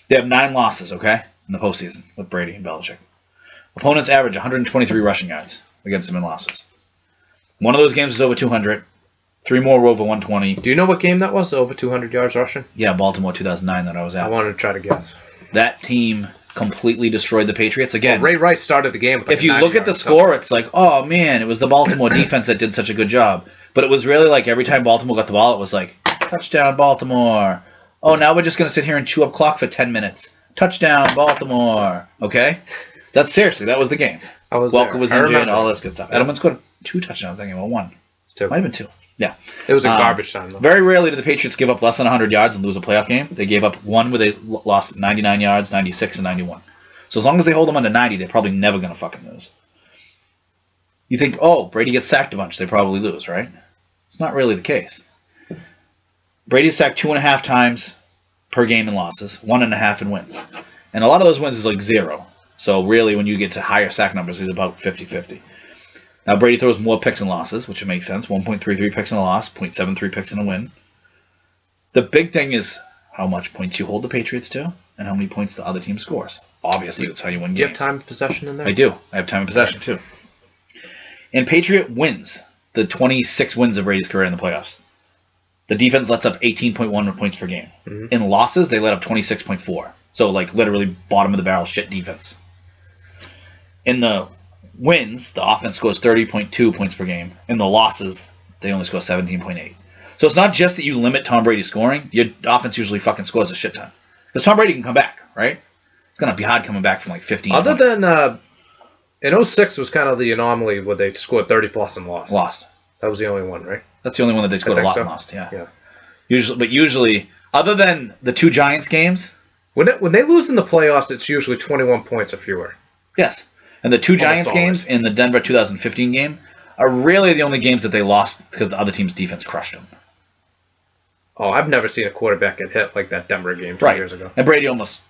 They have 9 losses, okay, in the postseason with Brady and Belichick. Opponents average 123 rushing yards against them in losses. One of those games is over 200. 3 more were over 120. Do you know what game that was? Over 200 yards rushing? Yeah, Baltimore 2009 that I was I at. wanted to try to guess. That team completely destroyed the Patriots. Again, Ray Rice started the game with like if you look at the score, it's like, oh man, it was the Baltimore defense that did such a good job. But it was really like every time Baltimore got the ball, it was like, touchdown, Baltimore. Oh, now we're just going to sit here and chew up clock for 10 minutes. Touchdown, Baltimore. Okay? Seriously, that was the game. Welker was injured and all this good stuff. Edelman scored 2 touchdowns that game, or 1. 2. Might have been 2. Yeah. It was a garbage time, though. Very rarely do the Patriots give up less than 100 yards and lose a playoff game. They gave up one where they lost 99 yards, 96, and 91. So as long as they hold them under 90, they're probably never going to fucking lose. You think, oh, Brady gets sacked a bunch, they probably lose, right? It's not really the case. Brady's sacked 2.5 times per game in losses, 1.5 in wins. And a lot of those wins is like 0. So really, when you get to higher sack numbers, he's about 50-50. Now, Brady throws more picks and losses, which makes sense. 1.33 picks in a loss, 0.73 picks in a win. The big thing is how much points you hold the Patriots to and how many points the other team scores. Obviously, that's how you win Do you games. have time of possession in there? I do. I have time of possession, too. And Patriot wins the 26 wins of Brady's career in the playoffs. The defense lets up 18.1 points per game. Mhm. In losses, they let up 26.4. So, like, literally bottom of the barrel shit defense. In the wins, the offense scores 30.2 points per game. In the losses, they only score 17.8. So it's not just that you limit Tom Brady's scoring. Your offense usually fucking scores a shit ton. Because Tom Brady can come back, right? It's going to be hard coming back from like 15. Other than, in 06 was kind of the anomaly where they scored 30-plus and lost. Lost. That was the only one, right? That's the only one that they scored a think lot so. and lost, yeah. Yeah. Usually, other than the 2 Giants games, When they lose in the playoffs, it's usually 21 points or fewer. yes. And the 2 Giants always. games in the Denver 2015 game are really the only games that they lost because the other team's defense crushed them. Oh, I've never seen a quarterback get hit like that Denver game 2 years ago. And Brady almost,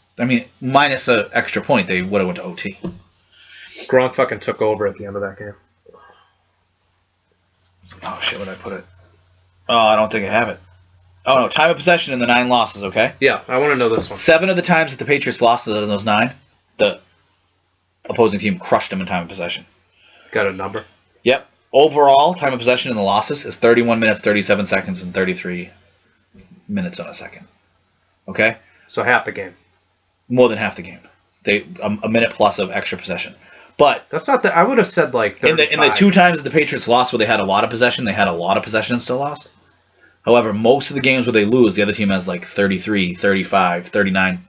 minus an extra point, they would have went to OT. Gronk fucking took over at the end of that game. Oh, shit, where did I put it? Oh, I don't think I have it. Oh, no, time of possession in the 9 losses, okay? Yeah, I want to know this one. 7 of the times that the Patriots lost in those 9, the opposing team crushed them in time of possession. Got a number? Yep. Overall, time of possession in the losses is 31 minutes, 37 seconds, and 33 minutes on a second. Okay? So half the game. More than half the game. A minute plus of extra possession. But That's not the. I would have said like 35. in the 2 times that the Patriots lost where they had a lot of possession, they had a lot of possession and still lost. However, most of the games where they lose, the other team has like 33, 35, 39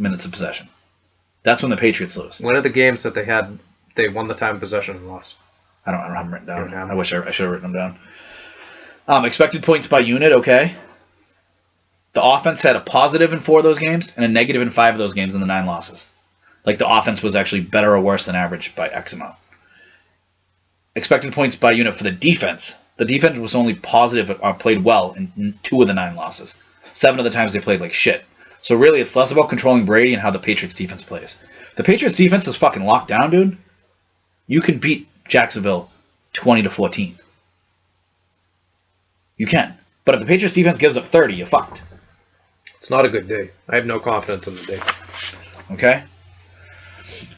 minutes of possession. That's when the Patriots lose. When are the games that they won the time of possession and lost? I don't have them written down. Okay. I wish I should have written them down. Expected points by unit, okay. The offense had a positive in 4 of those games and a negative in 5 of those games in the 9 losses. Like the offense was actually better or worse than average by X amount. Expected points by unit for the defense. The defense was only positive or played well in 2 of the 9 losses. 7 of the times they played like shit. So really, it's less about controlling Brady and how the Patriots defense plays. The Patriots defense is fucking locked down, dude. You can beat Jacksonville 20-14. You can. But if the Patriots defense gives up 30, you're fucked. It's not a good day. I have no confidence in the day. Okay?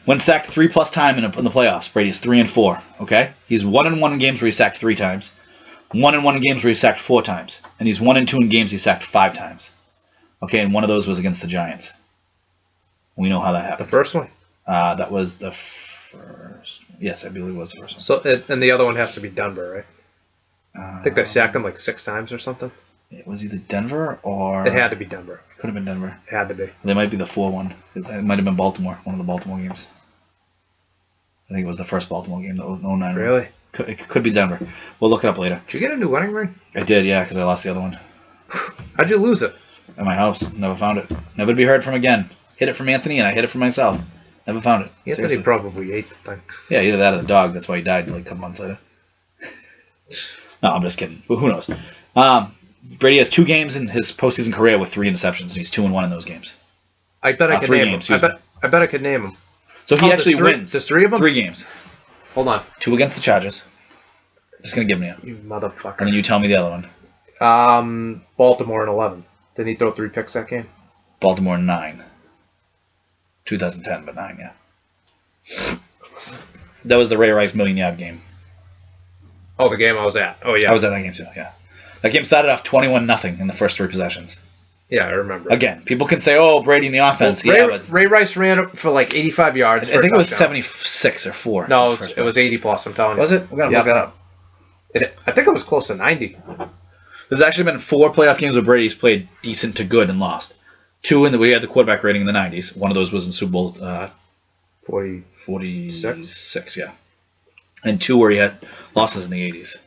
When sacked 3+ times in the playoffs, Brady's 3-4. Okay? He's 1-1 in games where he's sacked 3 times. 1-1 in games where he's sacked 4 times. And he's 1-2 in games he sacked 5 times. Okay, and one of those was against the Giants. We know how that happened. The first one? That was the first. Yes, I believe it was the first one. So, and the other one has to be Denver, right? I think they sacked him like 6 times or something. It was either Denver or... It had to be Denver. Could have been Denver. It had to be. They might be the 4 one. It might have been Baltimore, one of the Baltimore games. I think it was the first Baltimore game, the 09. Really? It could be Denver. We'll look it up later. Did you get a new wedding ring? I did, yeah, because I lost the other one. How'd you lose it? At my house. Never found it. Never to be heard from again. Hid it from Anthony, and I hid it from myself. Never found it. Anthony Seriously. probably ate the thing. Yeah, either that or the dog. That's why he died like a couple months later. No, I'm just kidding. But who knows? Brady has 2 games in his postseason career with 3 interceptions, and he's 2-1 in those games. I bet I could 3 name games, him. I bet I could name him. So he actually there's wins. There's 3 of them? 3 games. Hold on. 2 against the Chargers. Just going to give them to you. You motherfucker. And then you tell me the other one. Baltimore in 11. Didn't he throw 3 picks that game? Baltimore 9. 2010, but 9, yeah. That was the Ray Rice million-yard game. Oh, the game I was at. Oh, yeah. I was at that game too, yeah. That game started off 21-0 in the first 3 possessions. Yeah, I remember. Again, people can say, oh, Brady in the offense. Well, but Ray Rice ran up for like 85 yards. I think it was 76 or 4. No, it was 80 plus, I'm telling you. Was it? We're going to look that up. I think it was close to 90. There's actually been 4 playoff games where Brady's played decent to good and lost. 2 in the we had the quarterback rating in the 90s. One of those was in Super Bowl 46, yeah. And 2 where he had losses in the 80s,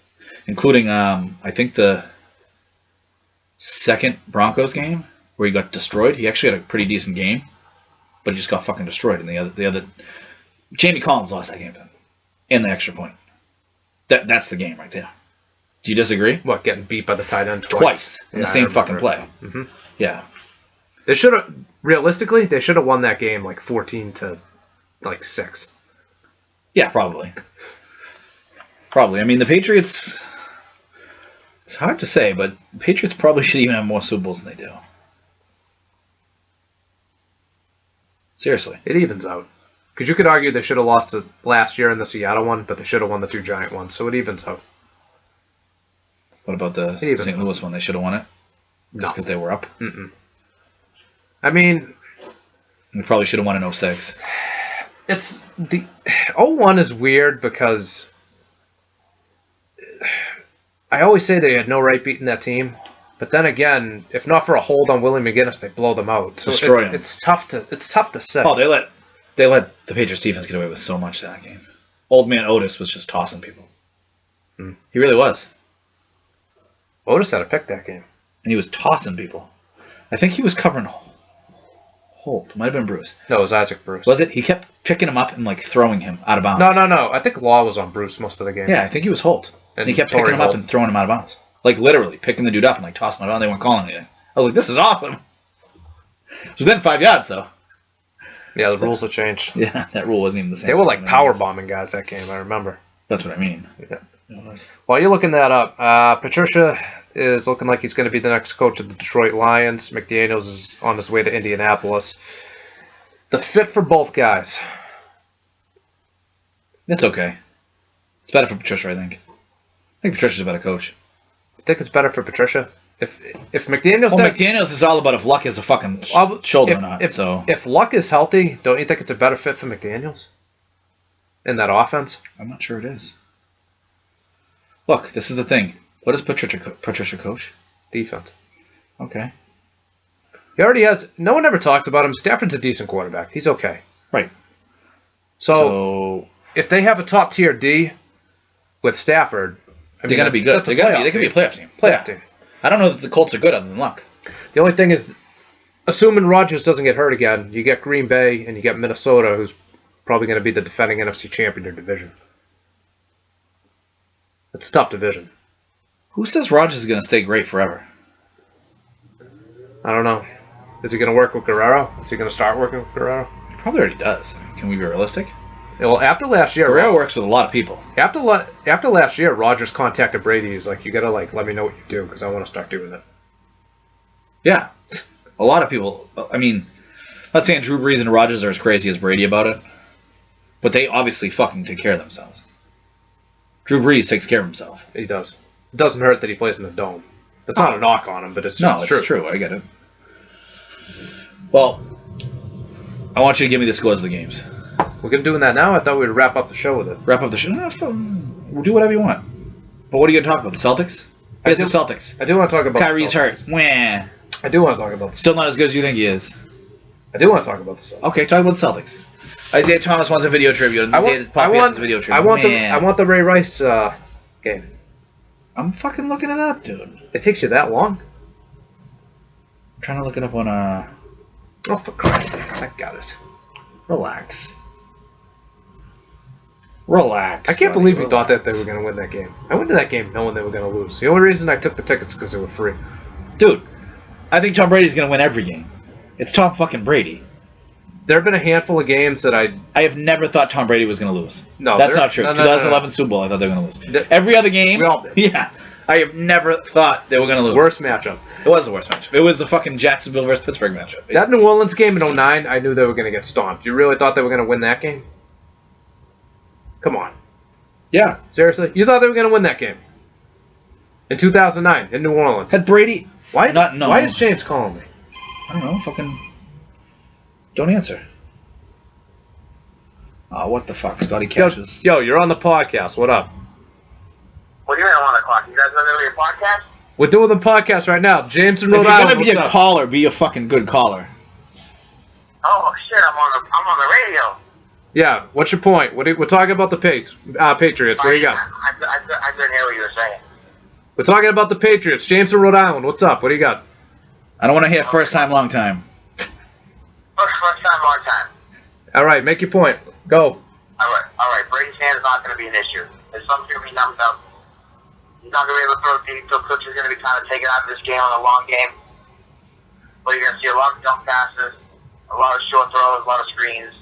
including I think the second Broncos game where he got destroyed. He actually had a pretty decent game, but he just got fucking destroyed. And the other Jamie Collins lost that game then, and the extra point. That's the game right there. Do you disagree? What, getting beat by the tight end twice in the same fucking play? Mm-hmm. Yeah. They should have realistically. They should have won that game like 14-6. Yeah, probably. Probably. I mean, the Patriots. It's hard to say, but the Patriots probably should even have more Super Bowls than they do. Seriously. It evens out. Because you could argue they should have lost it last year in the Seattle one, but they should have won the 2 Giant ones, so it evens out. What about the St. Louis one? They should have won it? Just because they were up? Mm-mm. I mean... They probably should have won in 06. It's... The 01 is weird because... I always say they had no right beating that team, but then again, if not for a hold on Willie McGinnis, they blow them out. So Destroy them. It's tough to say. Oh, they let the Patriots defense get away with so much in that game. Old man Otis was just tossing people. He really was. Otis had to pick that game. And he was tossing people. I think he was covering Holt. Might have been Bruce. No, it was Isaac Bruce. Was it? He kept picking him up and like throwing him out of bounds. No. I think Law was on Bruce most of the game. Yeah, I think he was Holt. And he kept Torrey picking him up Holt. and throwing him out of bounds. Like literally picking the dude up and like tossing him out. They weren't calling anything. I was like, this is awesome. It was within 5 yards though. Yeah, the rules have changed. Yeah, that rule wasn't even the same. They were like power bombing guys that game, I remember. That's what I mean. Yeah. While you're looking that up, Patricia is looking like he's going to be the next coach of the Detroit Lions. McDaniels is on his way to Indianapolis. The fit for both guys. It's okay. It's better for Patricia, I think. I think Patricia's a better coach. I think it's better for Patricia. If McDaniels Well, McDaniels is all about if Luck has a fucking shoulder or not. If Luck is healthy, don't you think it's a better fit for McDaniels? In that offense? I'm not sure it is. Look, this is the thing. What does Patricia coach? Defense. Okay. He already has... No one ever talks about him. Stafford's a decent quarterback. He's okay. Right. So if they have a top-tier D with Stafford... They're going to be good. They could be a playoff team. Playoff team. I don't know that the Colts are good other than Luck. The only thing is, assuming Rodgers doesn't get hurt again, you get Green Bay and you get Minnesota, who's probably going to be the defending NFC champion in their division. It's a tough division. Who says Rodgers is going to stay great forever? I don't know. Is he going to work with Guerrero? Is he going to start working with Guerrero? He probably already does. I mean, can we be realistic? Well, after last year, Guerrero works with a lot of people. After last year, Rodgers contacted Brady. He's like, "You got to let me know what you do because I want to start doing it." Yeah, a lot of people. I mean, I'm not saying Drew Brees and Rodgers are as crazy as Brady about it, but they obviously fucking take care of themselves. Drew Brees takes care of himself. He does. It doesn't hurt that he plays in the dome. That's not a knock on him, but it's just it's true. I get it. Well, I want you to give me the scores of the games. We're doing that now? I thought we'd wrap up the show with it. Wrap up the show? No, we'll do whatever you want. But what are you going to talk about? The Celtics? It's the Celtics. I do want to talk about Kyrie's hurt. Wah. I do want to talk about the Still not as good as you think he is. I do want to talk about the Celtics. Okay, talk about the Celtics. Isaiah Thomas wants a video tribute. I want the Ray Rice game. I'm fucking looking it up, dude. It takes you that long? I'm trying to look it up on Oh, for Christ's sake. I got it. Relax. I can't believe you thought that they were going to win that game. I went to that game knowing they were going to lose. The only reason I took the tickets because they were free. Dude, I think Tom Brady's going to win every game. It's Tom fucking Brady. There have been a handful of games that I have never thought Tom Brady was going to lose. No, that's not true. No, 2011 Super Bowl, I thought they were going to lose. Every other game, we all did. Yeah, I have never thought they were going to lose. Worst matchup. It was the worst matchup. It was the fucking Jacksonville versus Pittsburgh matchup. That New Orleans game in 09, I knew they were going to get stomped. You really thought they were going to win that game? Come on. Yeah. Seriously? You thought they were going to win that game? In 2009, in New Orleans. Had Brady... Why is James calling me? I don't know. Fucking... Don't answer. Oh, what the fuck? Scotty catches. Yo, you're on the podcast. What up? What do you mean I'm on the clock? You guys not doing your podcast? We're doing the podcast right now. James in Rhode Island. If you're going to be a caller, be a fucking good caller. Oh, shit. I'm on the radio. Yeah, what's your point? We're talking about the Patriots. What do you got? I couldn't hear what you were saying. We're talking about the Patriots. James in Rhode Island. What's up? What do you got? I don't want to hear first time, long time. First time, long time. All right, make your point. Go. All right. Brady's hand is not going to be an issue. His thumb's going to be numbed up. He's not going to be able to throw deep. Phil Coach's going to be kind of taken out of this game on a long game. But you're going to see a lot of dump passes, a lot of short throws, a lot of screens.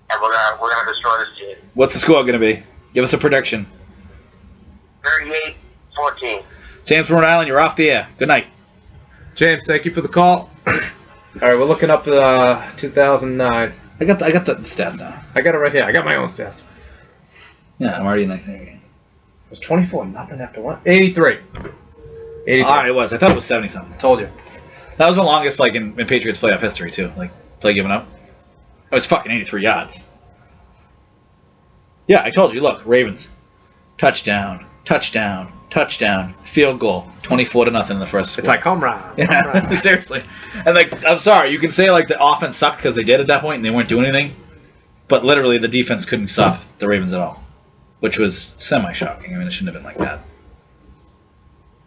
And we're gonna destroy this team. What's the score going to be? Give us a prediction. 38-14. James from Rhode Island, you're off the air. Good night. James, thank you for the call. All right, we're looking up 2009. I got the stats now. I got it right here. I got my own stats. Yeah, I'm already in that game. It was 24-0 after what? 83. 83. All right, it was. I thought it was 70-something. Told you. That was the longest, like, in Patriots playoff history, too. Like, play giving up. It was fucking 83 yards. Yeah, I told you. Look, Ravens. Touchdown. Field goal. 24-0 in the first. It's like home run. Yeah, seriously. And, like, I'm sorry. You can say, like, the offense sucked because they did at that point and they weren't doing anything. But literally, the defense couldn't stop the Ravens at all. Which was semi-shocking. I mean, it shouldn't have been like that.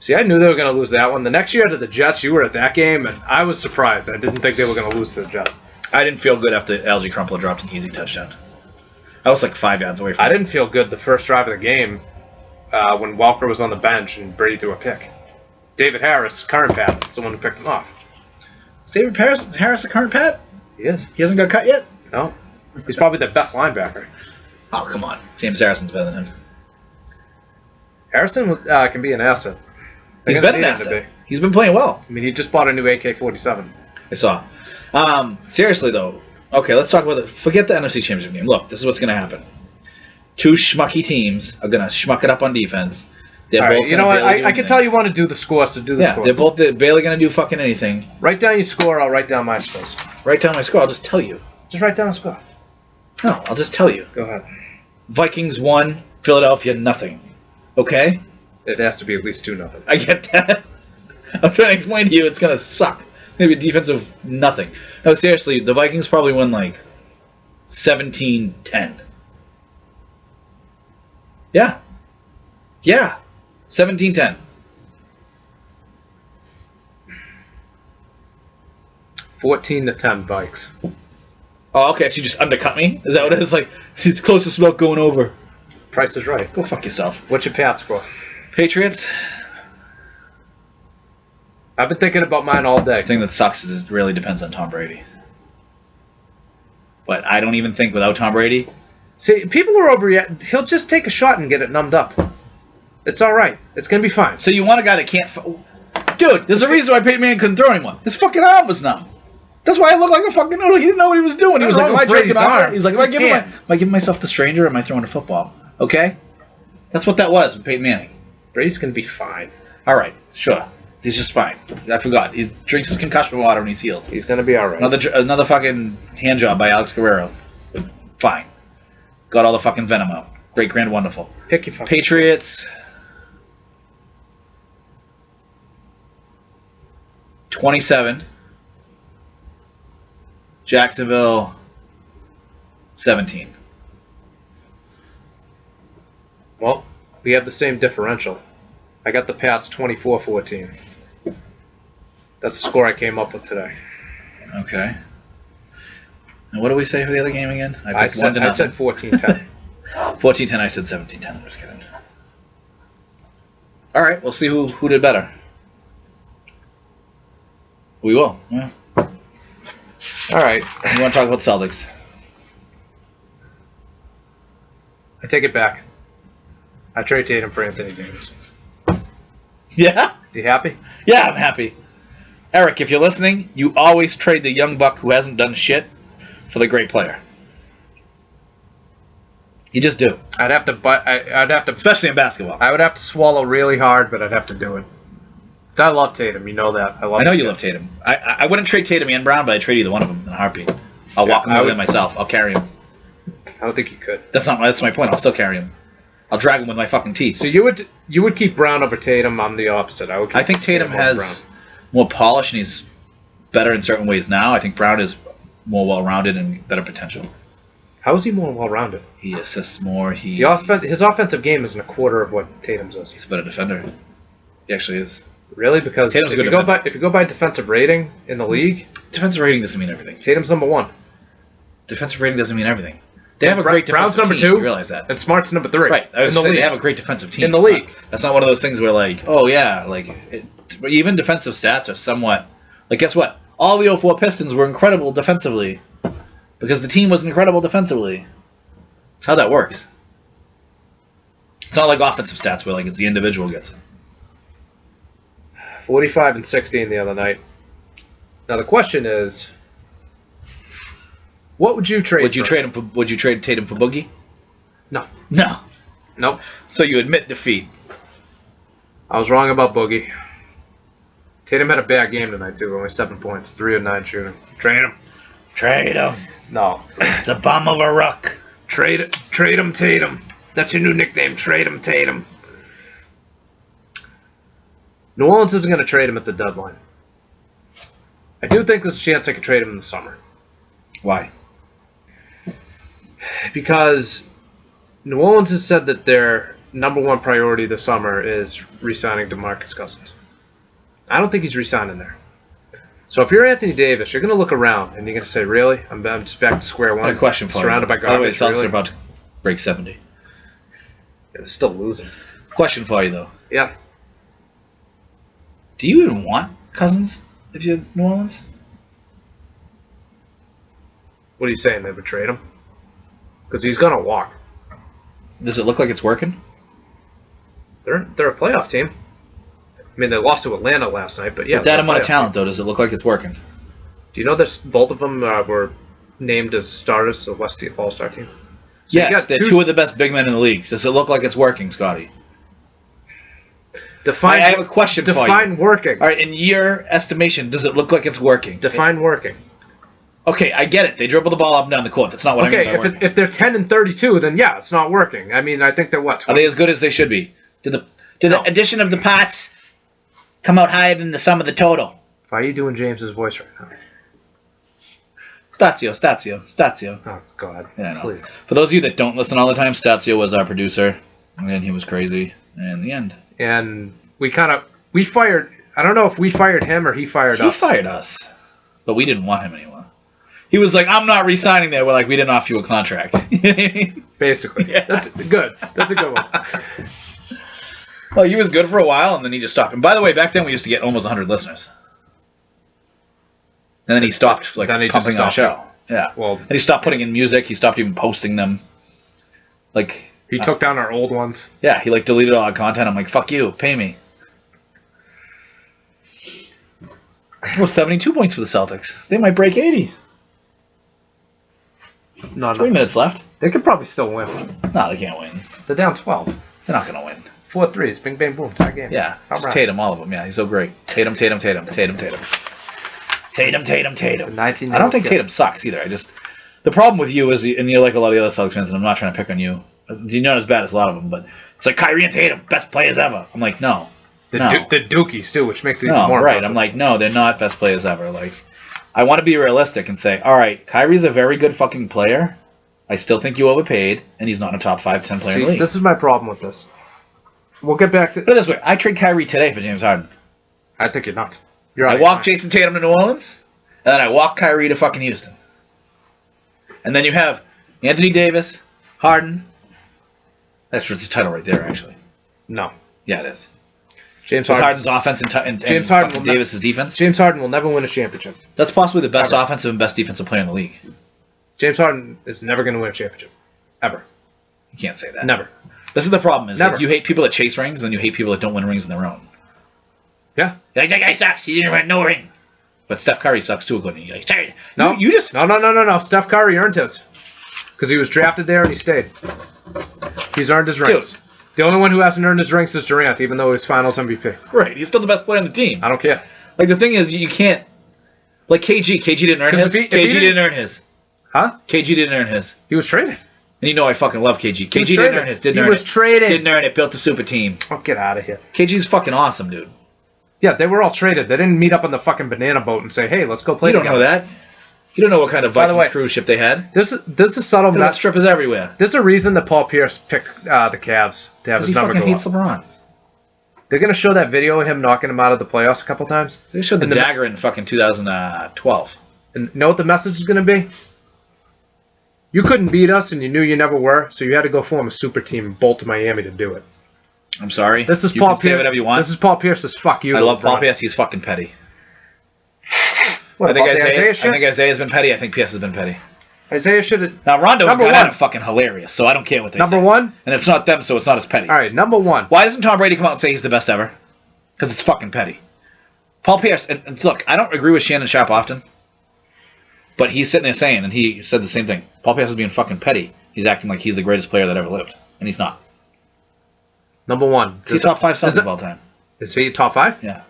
See, I knew they were going to lose that one. The next year to the Jets, you were at that game, and I was surprised. I didn't think they were going to lose to the Jets. I didn't feel good after Algie Crumpler dropped an easy touchdown. I was like 5 yards away from it. I didn't feel good the first drive of the game when Walker was on the bench and Brady threw a pick. David Harris, current Pat, is the one who picked him off. Is David Harris a current Pat? He is. He hasn't got cut yet? No. He's probably the best linebacker. Oh, come on. James Harrison's better than him. Harrison can be an asset. He's been an asset. He's been playing well. I mean, he just bought a new AK-47. I saw. Seriously, though. Okay, let's talk about it. Forget the NFC Championship game. Look, this is what's going to happen. Two schmucky teams are going to schmuck it up on defense. They're all both right, you know what? I can tell you want to do the scores, so do the scores. Yeah, they're barely going to do fucking anything. Write down your score. I'll write down my scores. Write down my score. I'll just tell you. Just write down a score. No, I'll just tell you. Go ahead. Vikings 1, Philadelphia nothing. Okay? It has to be at least 2-0. I get that. I'm trying to explain to you it's going to suck. Maybe a defense of nothing. No, seriously, the Vikings probably win like 17-10. Yeah. Yeah. 17-10. 14-10 Vikes. Oh, okay, so you just undercut me? Is that what it is? Like, it's closest without going over. Price is right. Go fuck yourself. What's your pass score? Patriots? I've been thinking about mine all day. The thing that sucks is it really depends on Tom Brady. But I don't even think without Tom Brady... See, people are overreacting. He'll just take a shot and get it numbed up. It's all right. It's going to be fine. So you want a guy that can't... Dude, there's a reason why Peyton Manning couldn't throw anymore. His fucking arm was numb. That's why I look like a fucking noodle. He didn't know what he was doing. He was like, am I jerking off? He's like, am I giving myself the stranger or am I throwing a football? Okay? That's what that was with Peyton Manning. Brady's going to be fine. All right, sure. He's just fine. I forgot. He drinks his concussion water when he's healed. He's going to be all right. Another fucking hand job by Alex Guerrero. Fine. Got all the fucking venom out. Great, grand, wonderful. Pick your fucking Patriots. 27. Jacksonville. 17. Well, we have the same differential. I got the pass 24-14. That's the score I came up with today. Okay. And what do we say for the other game again? I said 14-10. 14-10, I said 17-10. I'm just kidding. All right, we'll see who did better. We will. Yeah. All right. You want to talk about Celtics? I take it back. I trade Tatum for Anthony Davis. Yeah? You happy? Yeah, I'm happy. Eric, if you're listening, you always trade the young buck who hasn't done shit for the great player. You just do. I'd have to, especially in basketball. I would have to swallow really hard, but I'd have to do it. I love Tatum. You know that. I know you love Tatum. I wouldn't trade Tatum and Brown, but I'd trade either one of them in a heartbeat. I'll walk them over there myself. I'll carry him. I don't think you could. That's my point. I'll still carry him. I'll drag him with my fucking teeth. So you would keep Brown over Tatum. I'm the opposite. I think Tatum has more polish and he's better in certain ways now. I think Brown is more well-rounded and better potential. How is he more well-rounded? He assists more. His offensive game isn't a quarter of what Tatum's is. He's a better defender. He actually is. Really? Because if you go by defensive rating in the league, defensive rating doesn't mean everything. Tatum's number 1. Defensive rating doesn't mean everything. They have a great defensive Brown's number team. 2. You realize that. And Smart's number 3. Right. I was saying they have a great defensive team. In the league. That's not one of those things where like, oh yeah, like even defensive stats are somewhat like guess what? All the 04 Pistons were incredible defensively because the team was incredible defensively. That's how that works. It's not like offensive stats where like it's the individual gets it. 45 and 16 the other night. Now the question is, what would you trade? Would you trade Tatum for Boogie? No. No. Nope. So you admit defeat. I was wrong about Boogie. Tatum had a bad game tonight too. Only 7 points, 3 of 9 shooting. Trade him. Trade him. No. It's a bum of a ruck. Trade him, Tatum. That's your new nickname. Trade him, Tatum. New Orleans isn't going to trade him at the deadline. I do think there's a chance I could trade him in the summer. Why? Because New Orleans has said that their number 1 priority this summer is re-signing DeMarcus Cousins. I don't think he's re-signing there. So if you're Anthony Davis, you're going to look around and you're going to say, really? I'm just back to square one. I have a question for you. Surrounded by garbage. By the way, Celtics are about to break 70. Yeah, they're still losing. Question for you, though. Yeah. Do you even want Cousins if you're New Orleans? What are you saying? They would trade him? Because he's going to walk. Does it look like it's working? They're a playoff team. I mean, they lost to Atlanta last night, but yeah. With that amount of talent, though, does it look like it's working? Do you know that both of them were named as starters of West All-Star team? So yes, they're two of the best big men in the league. Does it look like it's working, Scotty? I have a question for you. Define working. All right, in your estimation, does it look like it's working? Define working. Okay, I get it. They dribble the ball up and down the court. That's not what I mean by working. If they're 10 and 32, then yeah, it's not working. I mean, I think they're what? 20? Are they as good as they should be? Did the addition of the Pats come out higher than the sum of the total? Why are you doing James's voice right now? Stazio. Oh, God. Yeah, please. For those of you that don't listen all the time, Stazio was our producer, and he was crazy in the end. And we fired, I don't know if we fired him or he fired us. He fired us. but we didn't want him anymore. He was like, I'm not re-signing there. We're like, we didn't offer you a contract. Basically. Yeah. That's good. That's a good one. Well, he was good for a while, and then he just stopped. And by the way, back then we used to get almost 100 listeners. And then he stopped like Then he just pumping on the show. stopped Yeah. Well, And he stopped putting in music. He stopped even posting them. Like, he took down our old ones. yeah, he like deleted all our content. I'm like, fuck you, pay me. Well, 72 points for the Celtics. They might break 80. No, 3 minutes left. They could probably still win. No, they can't win. They're down 12. They're not going to win. 4 threes. Bing, bang, boom. Tie game. Yeah, All it's right. Tatum, all of them. Yeah, he's so great. Tatum. It's a Tatum. 19 I don't think Tatum sucks either. The problem with you is, and you're like a lot of the other Celtics fans, and I'm not trying to pick on you. You're not as bad as a lot of them, but it's like Kyrie and Tatum, best players ever. I'm like, no. The No. the Dookies, too, which makes it even No, more right. impressive. I'm like, no, they're not best players ever. Like, I want to be realistic and say, all right, Kyrie's a very good fucking player. I still think you overpaid, and he's not a top 5, 10 player in the league. This is my problem with this. We'll get back to... Put it this way, I trade Kyrie today for James Harden. I think you're nuts. You're I out of walk your mind. Jason Tatum to New Orleans, and then I walk Kyrie to fucking Houston. And then you have Anthony Davis, Harden. That's his title right there, actually. No. Yeah, it is. James With Harden. Harden's offense and James Harden fucking will Davis's defense. James Harden will never win a championship. That's possibly the best Ever. offensive and best defensive player in the league. James Harden is never going to win a championship. Ever. You can't say that. Never. This is the problem, is Never. that you hate people that chase rings, and then you hate people that don't win rings on their own. Yeah. You're like, that guy sucks. He didn't win no ring. But Steph Curry sucks too, according to you. Like, sorry. No. You just... No. Steph Curry earned his. Because he was drafted there and he stayed. He's earned his rings. Dude. The only one who hasn't earned his rings is Durant, even though he was Finals MVP. Right. He's still the best player on the team. I don't care. Like, the thing is, you can't... Like, KG. KG didn't earn 'Cause his. if he KG didn't- didn't earn his. Huh? KG didn't earn his. He was traded. And you know I fucking love KG. He was KG didn't traded. earn his. Didn't He earn was it. traded. Didn't earn it. Built the super team. Oh, get out of here. KG's fucking awesome, dude. Yeah, they were all traded. They didn't meet up on the fucking banana boat and say, hey, let's go play You don't together. know that. You don't know what kind of By the Vikings way- cruise ship they had. This is subtle. They got strippers everywhere. There's a reason that Paul Pierce picked the Cavs to have Because his he number fucking go hates up. LeBron. They're going to show that video of him knocking him out of the playoffs a couple times. They showed the And the- dagger in fucking 2012. And know what the message is going to be? You couldn't beat us, and you knew you never were, so you had to go form a super team and bolt to Miami to do it. I'm sorry. This is you Paul can say Pierce. whatever you want. This is Paul Pierce's fuck you. I to love Paul LeBron. Pierce. He's fucking petty. What, I think about the Isaiah shit? Isaiah's been petty. I think Pierce has been petty. Isaiah should have... Now Rondo Number got one. out of fucking hilarious, so I don't care what they say. Number one? And it's not them, so it's not as petty. All right, number one. Why doesn't Tom Brady come out and say he's the best ever? Because it's fucking petty. Paul Pierce, and look, I don't agree with Shannon Sharp often, but he's sitting there saying, and he said the same thing, Paul Pierce is being fucking petty. He's acting like he's the greatest player that ever lived, and he's not. Number one. He's top 5 Celtics of all time. Is he top 5? Yeah.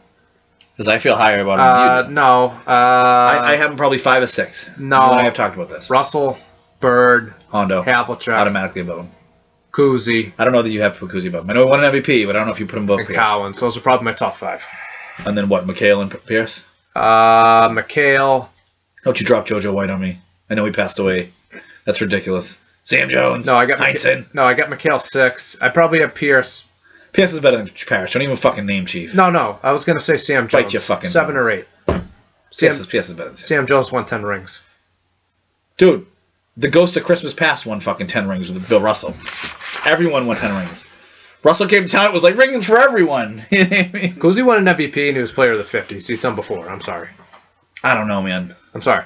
Because I feel higher about him than you do. No. I have him probably 5 or 6. No. You and I have talked about this. Russell, Bird, Hondo. Havlicek, Automatically above him. Kuzi, I don't know that you have Kuzi above him. I know he won an MVP, but I don't know if you put him above and Pierce. Collins. Those are probably my top 5. And then what, McHale and Pierce? McHale. Don't you drop JoJo White on me. I know he passed away. That's ridiculous. Sam Jones. No, I got Heinsohn. No, I got McHale 6. I probably have Pierce. Pierce is better than Parrish. Don't even fucking name Chief. No. I was gonna say Sam Bite Jones. your fucking 7 tongue. or 8. Pierce is better than Sam Jones won 10 rings. Dude, the Ghost of Christmas Past won fucking 10 rings with Bill Russell. Everyone won 10 rings. Russell came to town, it was like rings for everyone. You know what I mean? Kuzi won an MVP and he was player of the 50s. He's done before. I'm sorry. I don't know, man. I'm sorry.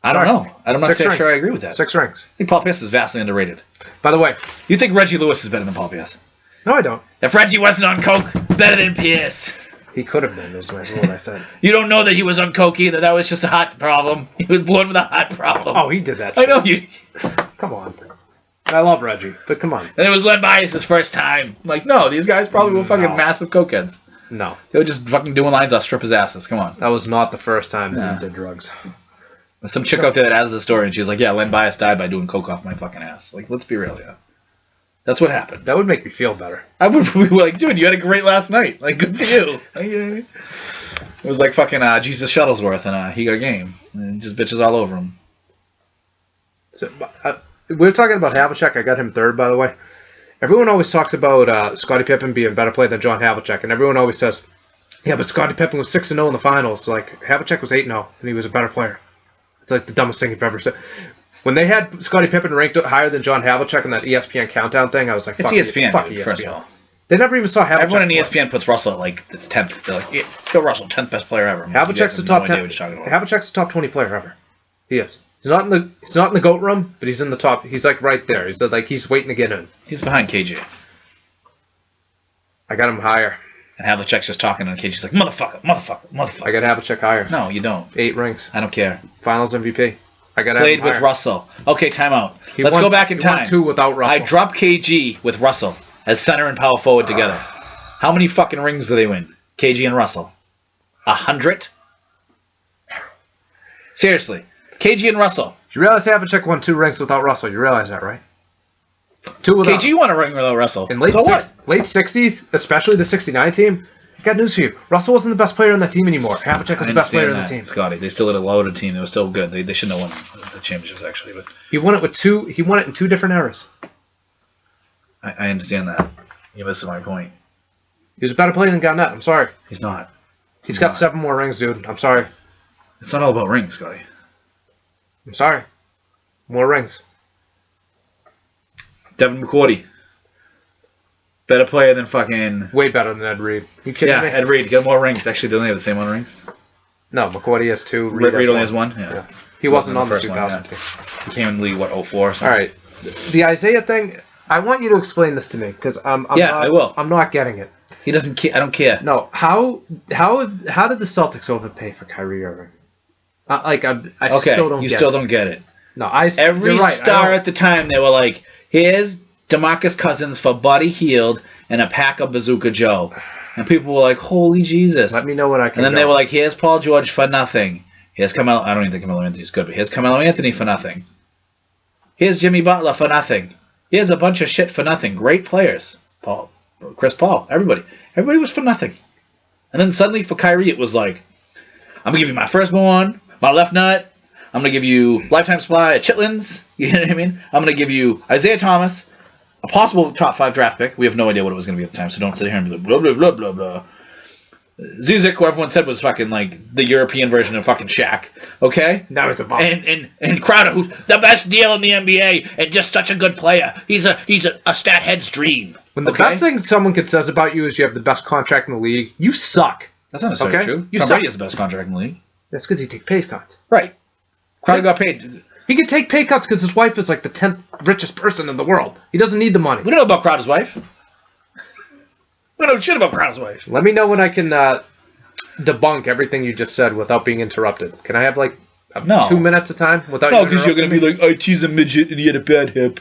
I don't know. I'm not 6 rings. sure I agree with that. 6 rings. I think Paul Pierce is vastly underrated. By the way, You think Reggie Lewis is better than Paul Pierce? no, I don't. If Reggie wasn't on coke, better than Pierce. He could have been, is what I said. You don't know that he was on coke either. That was just a hot problem. He was born with a hot problem. Oh, he did that. I know you. Come on. I love Reggie, but come on. And it was Len Bias' first time. I'm like, no, these guys probably were fucking No. massive cokeheads. No, They were just fucking doing lines off strippers' asses. Come on. that was not the first time Yeah. he did drugs. There's some chick out there that has the story, and she's like, yeah, Len Bias died by doing coke off my fucking ass. Like, let's be real, yeah. That's what happened. That would make me feel better. I would be like, dude, you had a great last night. Like, good for you. Like, you know what I mean? It was like fucking Jesus Shuttlesworth and He Got Game. And just bitches all over him. So, we were talking about Havlicek. I got him 3rd, by the way. Everyone always talks about Scottie Pippen being a better player than John Havlicek, and everyone always says, Yeah, but Scottie Pippen was 6-0 in the finals. Like, Havlicek was 8-0, and he was a better player. It's like the dumbest thing you've ever said. When they had Scottie Pippen ranked higher than John Havlicek in that ESPN countdown thing, I was like, It's fuck ESPN, fuck dude, ESPN. first of all. They never even saw Havlicek. Everyone in play. ESPN puts Russell at like the 10th. They're like, yeah, Bill Russell, 10th best player ever. I'm like, you guys Havlicek's the have top no 10. idea what you're talking about. Havlicek's the top 20 player ever. He is. He's not in the GOAT room, but he's in the top. He's like right there. He's waiting to get in. He's behind KG. I got him higher. And Havlicek's just talking, and KG's like, motherfucker. I got Havlicek higher. No, you don't. 8 rings. I don't care. Finals MVP. I got Played him with higher. Russell. Okay, timeout. He Let's won- go back in he won time. 2 without Russell. I dropped KG with Russell as center and power forward together. How many fucking rings do they win? KG and Russell. 100? Seriously. KG and Russell. You realize Havlicek won 2 rings without Russell? You realize that, right? 2 without. KG won a ring without Russell. In late So what? late 60s, especially the 69 team, I got news for you. Russell wasn't the best player on that team anymore. Havlicek was the best player on the team. Scotty. They still had a loaded team. They were still good. They shouldn't have won the championships, actually. But He won it in 2 different eras. I understand that. You're missing my point. He was a better player than Garnett. I'm sorry. He's not. He's got 7 more rings, dude. I'm sorry. It's not all about rings, Scotty. I'm sorry. More rings. Devin McCourty. Better player than fucking... Way better than Ed Reed. You kidding Yeah, me? Ed Reed. Get more rings. Actually, don't they have the same amount of rings? No, McCourty has 2. Reed only one. has 1? Yeah. He wasn't on the first one, 2000 yeah. team. He came in the league, what, 04 or something? All right. The Isaiah thing, I want you to explain this to me because I'm Yeah, not, I will. I'm not getting it. He doesn't care. I don't care. No, how did the Celtics overpay for Kyrie Irving? I Okay, still don't you get still it. don't get it. No, Every you're right, star at the time, they were like, here's DeMarcus Cousins for Buddy Hield and a pack of Bazooka Joe. And people were like, holy Jesus. Let me know when I can. And then go. they were like, here's Paul George for nothing. Here's Carmelo. I don't even think Carmelo Anthony's good, but here's Carmelo Anthony for nothing. Here's Jimmy Butler for nothing. Here's a bunch of shit for nothing. Great players. Chris Paul, everybody. Everybody was for nothing. And then suddenly for Kyrie, it was like, I'm going to give you my firstborn, my left nut. I'm going to give you lifetime supply of Chitlins. You know what I mean? I'm going to give you Isaiah Thomas, a possible top 5 draft pick. We have no idea what it was going to be at the time, so don't sit here and be like, blah, blah, blah, blah, blah. Zuzic, who everyone said was fucking like the European version of fucking Shaq. Okay? Now it's a bomb. And Crowder, who's the best deal in the NBA and just such a good player. He's a stat head's dream. When the okay? best thing someone could says about you is you have the best contract in the league, you suck. That's not necessarily Okay? true. You Tom suck. Brady has the best contract in the league. That's because he takes pay cuts. Right. Crowder got paid. He can take pay cuts because his wife is like the 10th richest person in the world. He doesn't need the money. We don't know about Crowder's wife. We don't know shit about Crowder's wife. Let me know when I can debunk everything you just said without being interrupted. Can I have like No. 2 minutes of time without? No, you because you're going to be interrupting me? like, IT's a midget and he had a bad hip.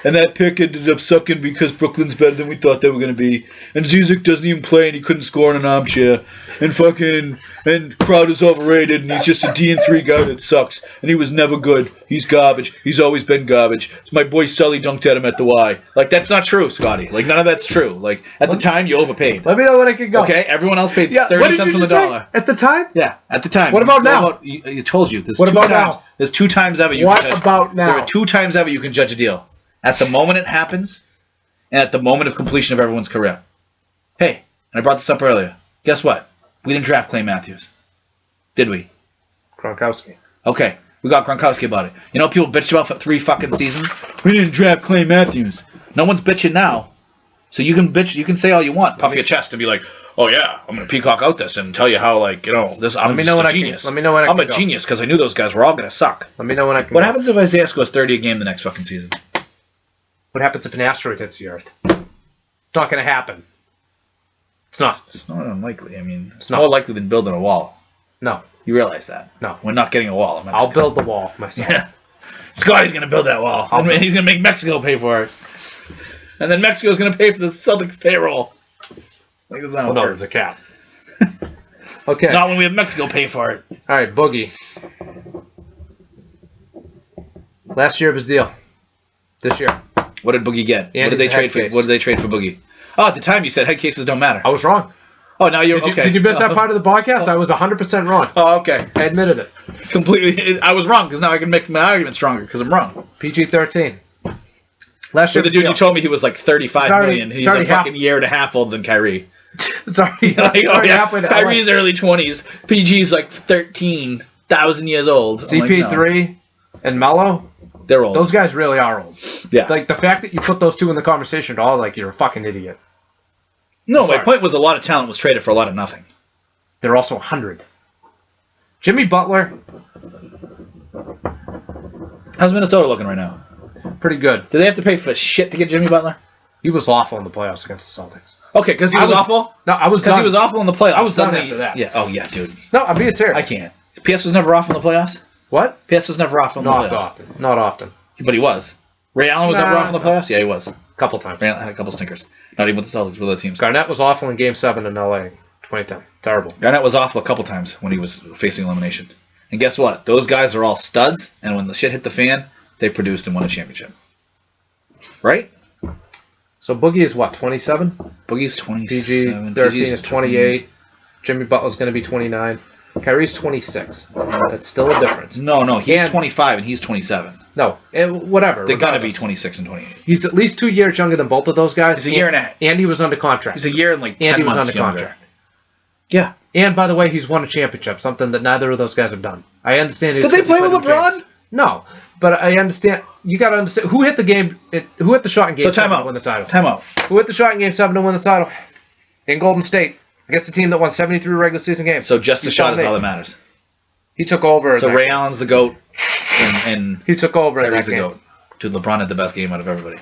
And that pick ended up sucking because Brooklyn's better than we thought they were going to be. And Zuzic doesn't even play and he couldn't score in an armchair. And Crowder's overrated and he's just a D&3 guy that sucks. And he was never good. He's garbage. He's always been garbage. My boy Sully dunked at him at the Y. Like, that's not true, Scotty. Like, none of that's true. Like, at the time, you overpaid. Let me know when I can go. Okay? Everyone else paid Yeah. 30 What did cents you on the just say? dollar. At the time? Yeah, at the time. What about now? You told you. There's What two about times. now? There's 2 times ever you What can judge. about now? There are 2 times ever you can judge a deal. At the moment it happens, and at the moment of completion of everyone's career. Hey, and I brought this up earlier. Guess what? We didn't draft Clay Matthews. Did we? Gronkowski. Okay, we got Gronkowski about it. You know what people bitched about for 3 fucking seasons? We didn't draft Clay Matthews. No one's bitching now. So you can bitch, you can say all you want, puff your chest and be like, oh yeah, I'm gonna peacock out this and tell you how, like, you know, this. I'm Let me just know when a I can- genius. let me know when I I'm can a go. genius because I knew those guys were all gonna suck. Let me know when I can. What go. happens if Isaiah scores 30 a game the next fucking season? What happens if an asteroid hits the Earth? It's not going to happen. It's not. It's not unlikely. I mean, it's not. more likely than building a wall. No. You realize that? No. We're not getting a wall. in I'll Mexico. build the wall myself. Yeah. Scotty's gonna build that wall. I'll He's gonna make Mexico pay for it, and then Mexico's gonna pay for the Celtics payroll. Like that's not Oh, how no, it there's works. a cap. Okay. Not when we have Mexico pay for it. All right, Boogie. Last year of his deal. This year. What did Boogie get? Yeah, what did they he's a trade head for? case. What did they trade for Boogie? Oh, at the time you said head cases don't matter. I was wrong. Oh, now you're Did you, okay. did you miss that part of the podcast? I was 100% wrong. Oh, okay. I admitted it. Completely. I was wrong because now I can make my argument stronger because I'm wrong. PG-13. Last year So the of his dude deal. you told me he was like 35 It's already- million. it's He's a already fucking year and a half older than Kyrie. Sorry, halfway to Kyrie's early 20s. PG's like 13,000 years old. CP3 and Melo, they're old. those guys really are old. Yeah. Like, the fact that you put those two in the conversation at all, like, you're a fucking idiot. No, my point was a lot of talent was traded for a lot of nothing. They're also 100. Jimmy Butler, How's Minnesota looking right now? pretty good. Do they have to pay for shit to get Jimmy Butler? He was awful in the playoffs against the Celtics. Okay, because he was awful? No, I was Because done. he was awful in the playoffs. I was done Suddenly- after that. Yeah. Oh, yeah, dude. No, I'm being serious. I can't. PS was never off in the playoffs? What? PS was never off in the Not playoffs. often. Not often. But he was. Ray Allen was never off in the playoffs? Yeah, he was. Couple times. Ray Allen had a couple stinkers. Not even with the Celtics, with other teams. Garnett was awful in Game 7 in LA, 2010. Terrible. Garnett was awful a couple times when he was facing elimination. And guess what? Those guys are all studs, and when the shit hit the fan, they produced and won a championship. Right? So Boogie is what, 27? Boogie's 27. PG 13 is 28. Jimmy Butler's going to be 29. Kyrie's 26. That's still a difference. No, he's And- 25 and he's 27. No, whatever. They're going to be regardless. 26 and 28. He's at least 2 years younger than both of those guys. He's a year and a half. And he was under contract. He's a year and like 10 And he was months under younger. contract. Yeah. And by the way, he's won a championship, something that neither of those guys have done. I understand. Did they play with LeBron? No, but I understand. You got to understand who hit the game. Who hit the shot in Game So 7 time to out. win the title? Time out. Who hit the shot in Game 7 to win the title? In Golden State against the team that won 73 regular season games. So just a You shot tell is me. all that matters. He took over. So that Ray game. Allen's the GOAT, and He took over in Kyrie's that the game. GOAT. Dude, LeBron had the best game out of everybody.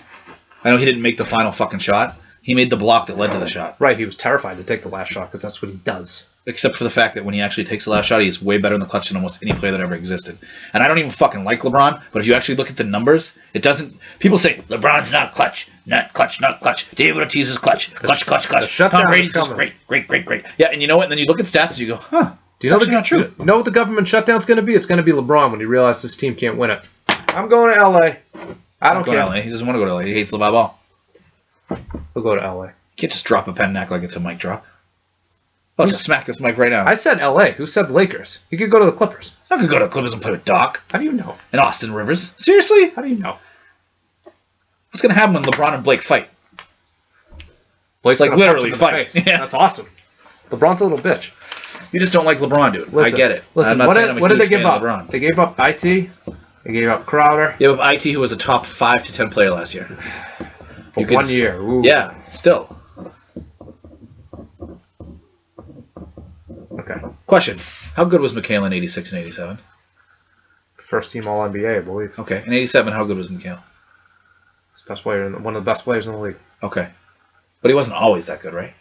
I know he didn't make the final fucking shot. He made the block that led to the shot. Right, he was terrified to take the last shot because that's what he does. Except for the fact that when he actually takes the last shot, he's way better in the clutch than almost any player that ever existed. And I don't even fucking like LeBron, but if you actually look at the numbers, it doesn't... People say, LeBron's not clutch. Not clutch, not clutch. David Ortiz is clutch. Clutch, clutch, the clutch. shutdown Tom Brady's is just coming. great. Yeah, and you know what? And then you look at stats and you go, huh. Do you know It's actually not true. You know what the government shutdown's going to be? It's going to be LeBron when he realizes his team can't win it. I'm going to LA. I don't Go to care. LA. He doesn't want to go to LA. He hates LeVar Ball. We'll go to LA. You can't just drop a pen and act like it's a mic drop. I'll just smack this mic right now. I said LA. Who said Lakers? He could go to the Clippers. I could go to the Clippers and play with Doc How do you know? and Austin Rivers. Seriously? How do you know? What's going to happen when LeBron and Blake fight? Blake's Like, gonna punch literally him in the fight. face. Yeah. That's awesome. LeBron's a little bitch. You just don't like LeBron, dude. Listen, I get it. Listen, I'm not saying I'm a what did they huge give fan up? of LeBron. They gave up IT. They gave up Crowder Yeah, but IT, who was a top 5 to 10 player last year. for You could 1 s- year. Ooh. Yeah, still. Okay. Question. How good was McHale in 86 and 87? First team All NBA, I believe. Okay. In 87, how good was McHale? Best player, one of the best players in the league. Okay. But he wasn't always that good, right?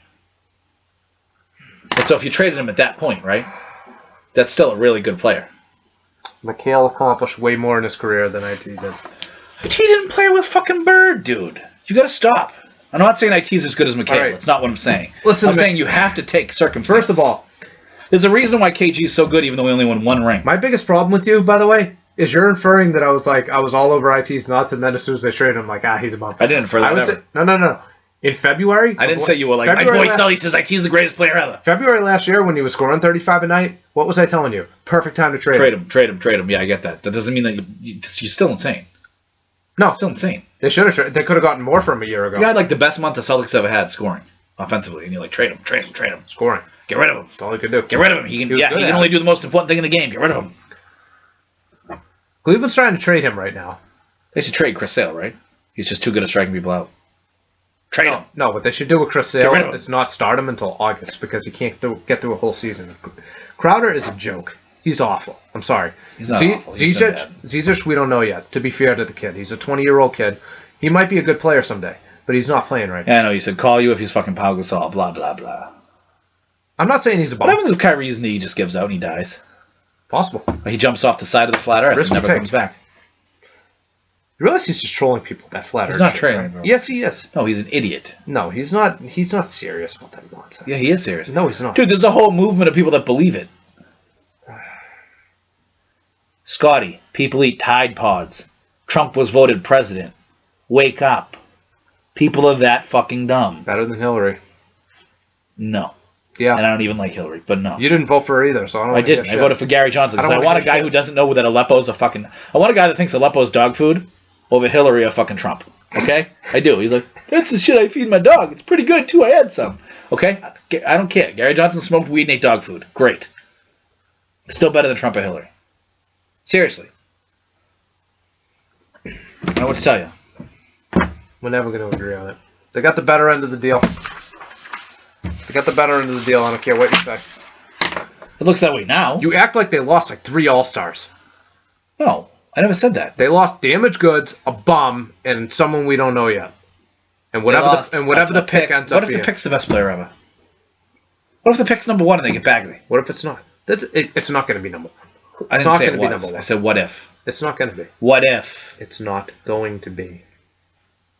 But so if you traded him at that point, right? That's still a really good player. McHale accomplished way more in his career than IT did. But he didn't play with fucking Bird, dude. You gotta stop. I'm not saying IT's as good as McHale. All right. That's not what I'm saying. Listen I'm to me. saying you have to take circumstances. First of all, there's a reason why KG's so good, even though we only won 1 ring. my biggest problem with you, by the way, is you're inferring that I was all over IT's nuts, and then as soon as they traded him, I'm like, he's a bum. I didn't infer that ever. No. In February, I didn't say you were like, my February boy last- Sully says IT's the greatest player ever. February last year, when he was scoring 35 a night, what was I telling you? Perfect time to trade. Trade him. Yeah, I get that. That doesn't mean that you're still insane. No, Still insane. they should have. They could have gotten more from a year ago. You had like the best month the Celtics ever had scoring offensively, and you're like, trade him. Scoring. Get rid of him. That's all he could do. Get rid of him. He can. was He good can at only it. do the most important thing in the game. Get rid of him. Cleveland's trying to trade him right now. They should trade Chris Sale, right? He's just too good at striking people out. Trade him. No, what they should do with Chris Get rid of Sale him. is not start him until August because he can't get through a whole season. Crowder is a joke. He's awful. I'm sorry. He's not awful. He's been bad. Zizic, we don't know yet. To be fair to the kid, he's a 20-year-old kid. He might be a good player someday, but he's not playing right now. Yeah, I know. You said call you if he's fucking Pau Gasol. Blah blah blah. I'm not saying he's a What bum. happens if Kyrie's knee just gives out and he dies? Possible. Or he jumps off the side of the flat Earth Risk and we never take. comes back. You realize he's just trolling people that flat He's Earth not shit, trolling, right? bro. Yes, he is. No, he's an idiot. No, he's not. He's not serious about that nonsense. Yeah, he is serious. No, he's not. Dude, there's a whole movement of people that believe it. Scotty, people eat Tide Pods. Trump was voted president. Wake up. People are that fucking dumb. Better than Hillary. No. Yeah. And I don't even like Hillary, but no. You didn't vote for her either, so I don't I wanna didn't. get I shit. voted for Gary Johnson I because don't I wanna want a get guy shit. who doesn't know that Aleppo's a fucking... I want a guy that thinks Aleppo's dog food over Hillary or fucking Trump. Okay? I do. He's like, that's the shit I feed my dog. It's pretty good, too. I had some. Okay? I don't care. Gary Johnson smoked weed and ate dog food. Great. Still better than Trump or Hillary. Seriously. I don't know what to tell you. We're never going to agree on it. They got the better end of the deal. They got the better end of the deal. I don't care what you say. It looks that way now. You act like they lost like 3 All-Stars. No, I never said that. They lost damaged goods, a bum, and someone we don't know yet. And whatever the pick ends up What if being. the pick's the best player ever? What if the pick's number 1 and they get Bagley? What if it's not? It's not going to be number 1. I It's didn't not say going it to be was. number 1. I said what if. It's not going to be. What if? It's not going to be.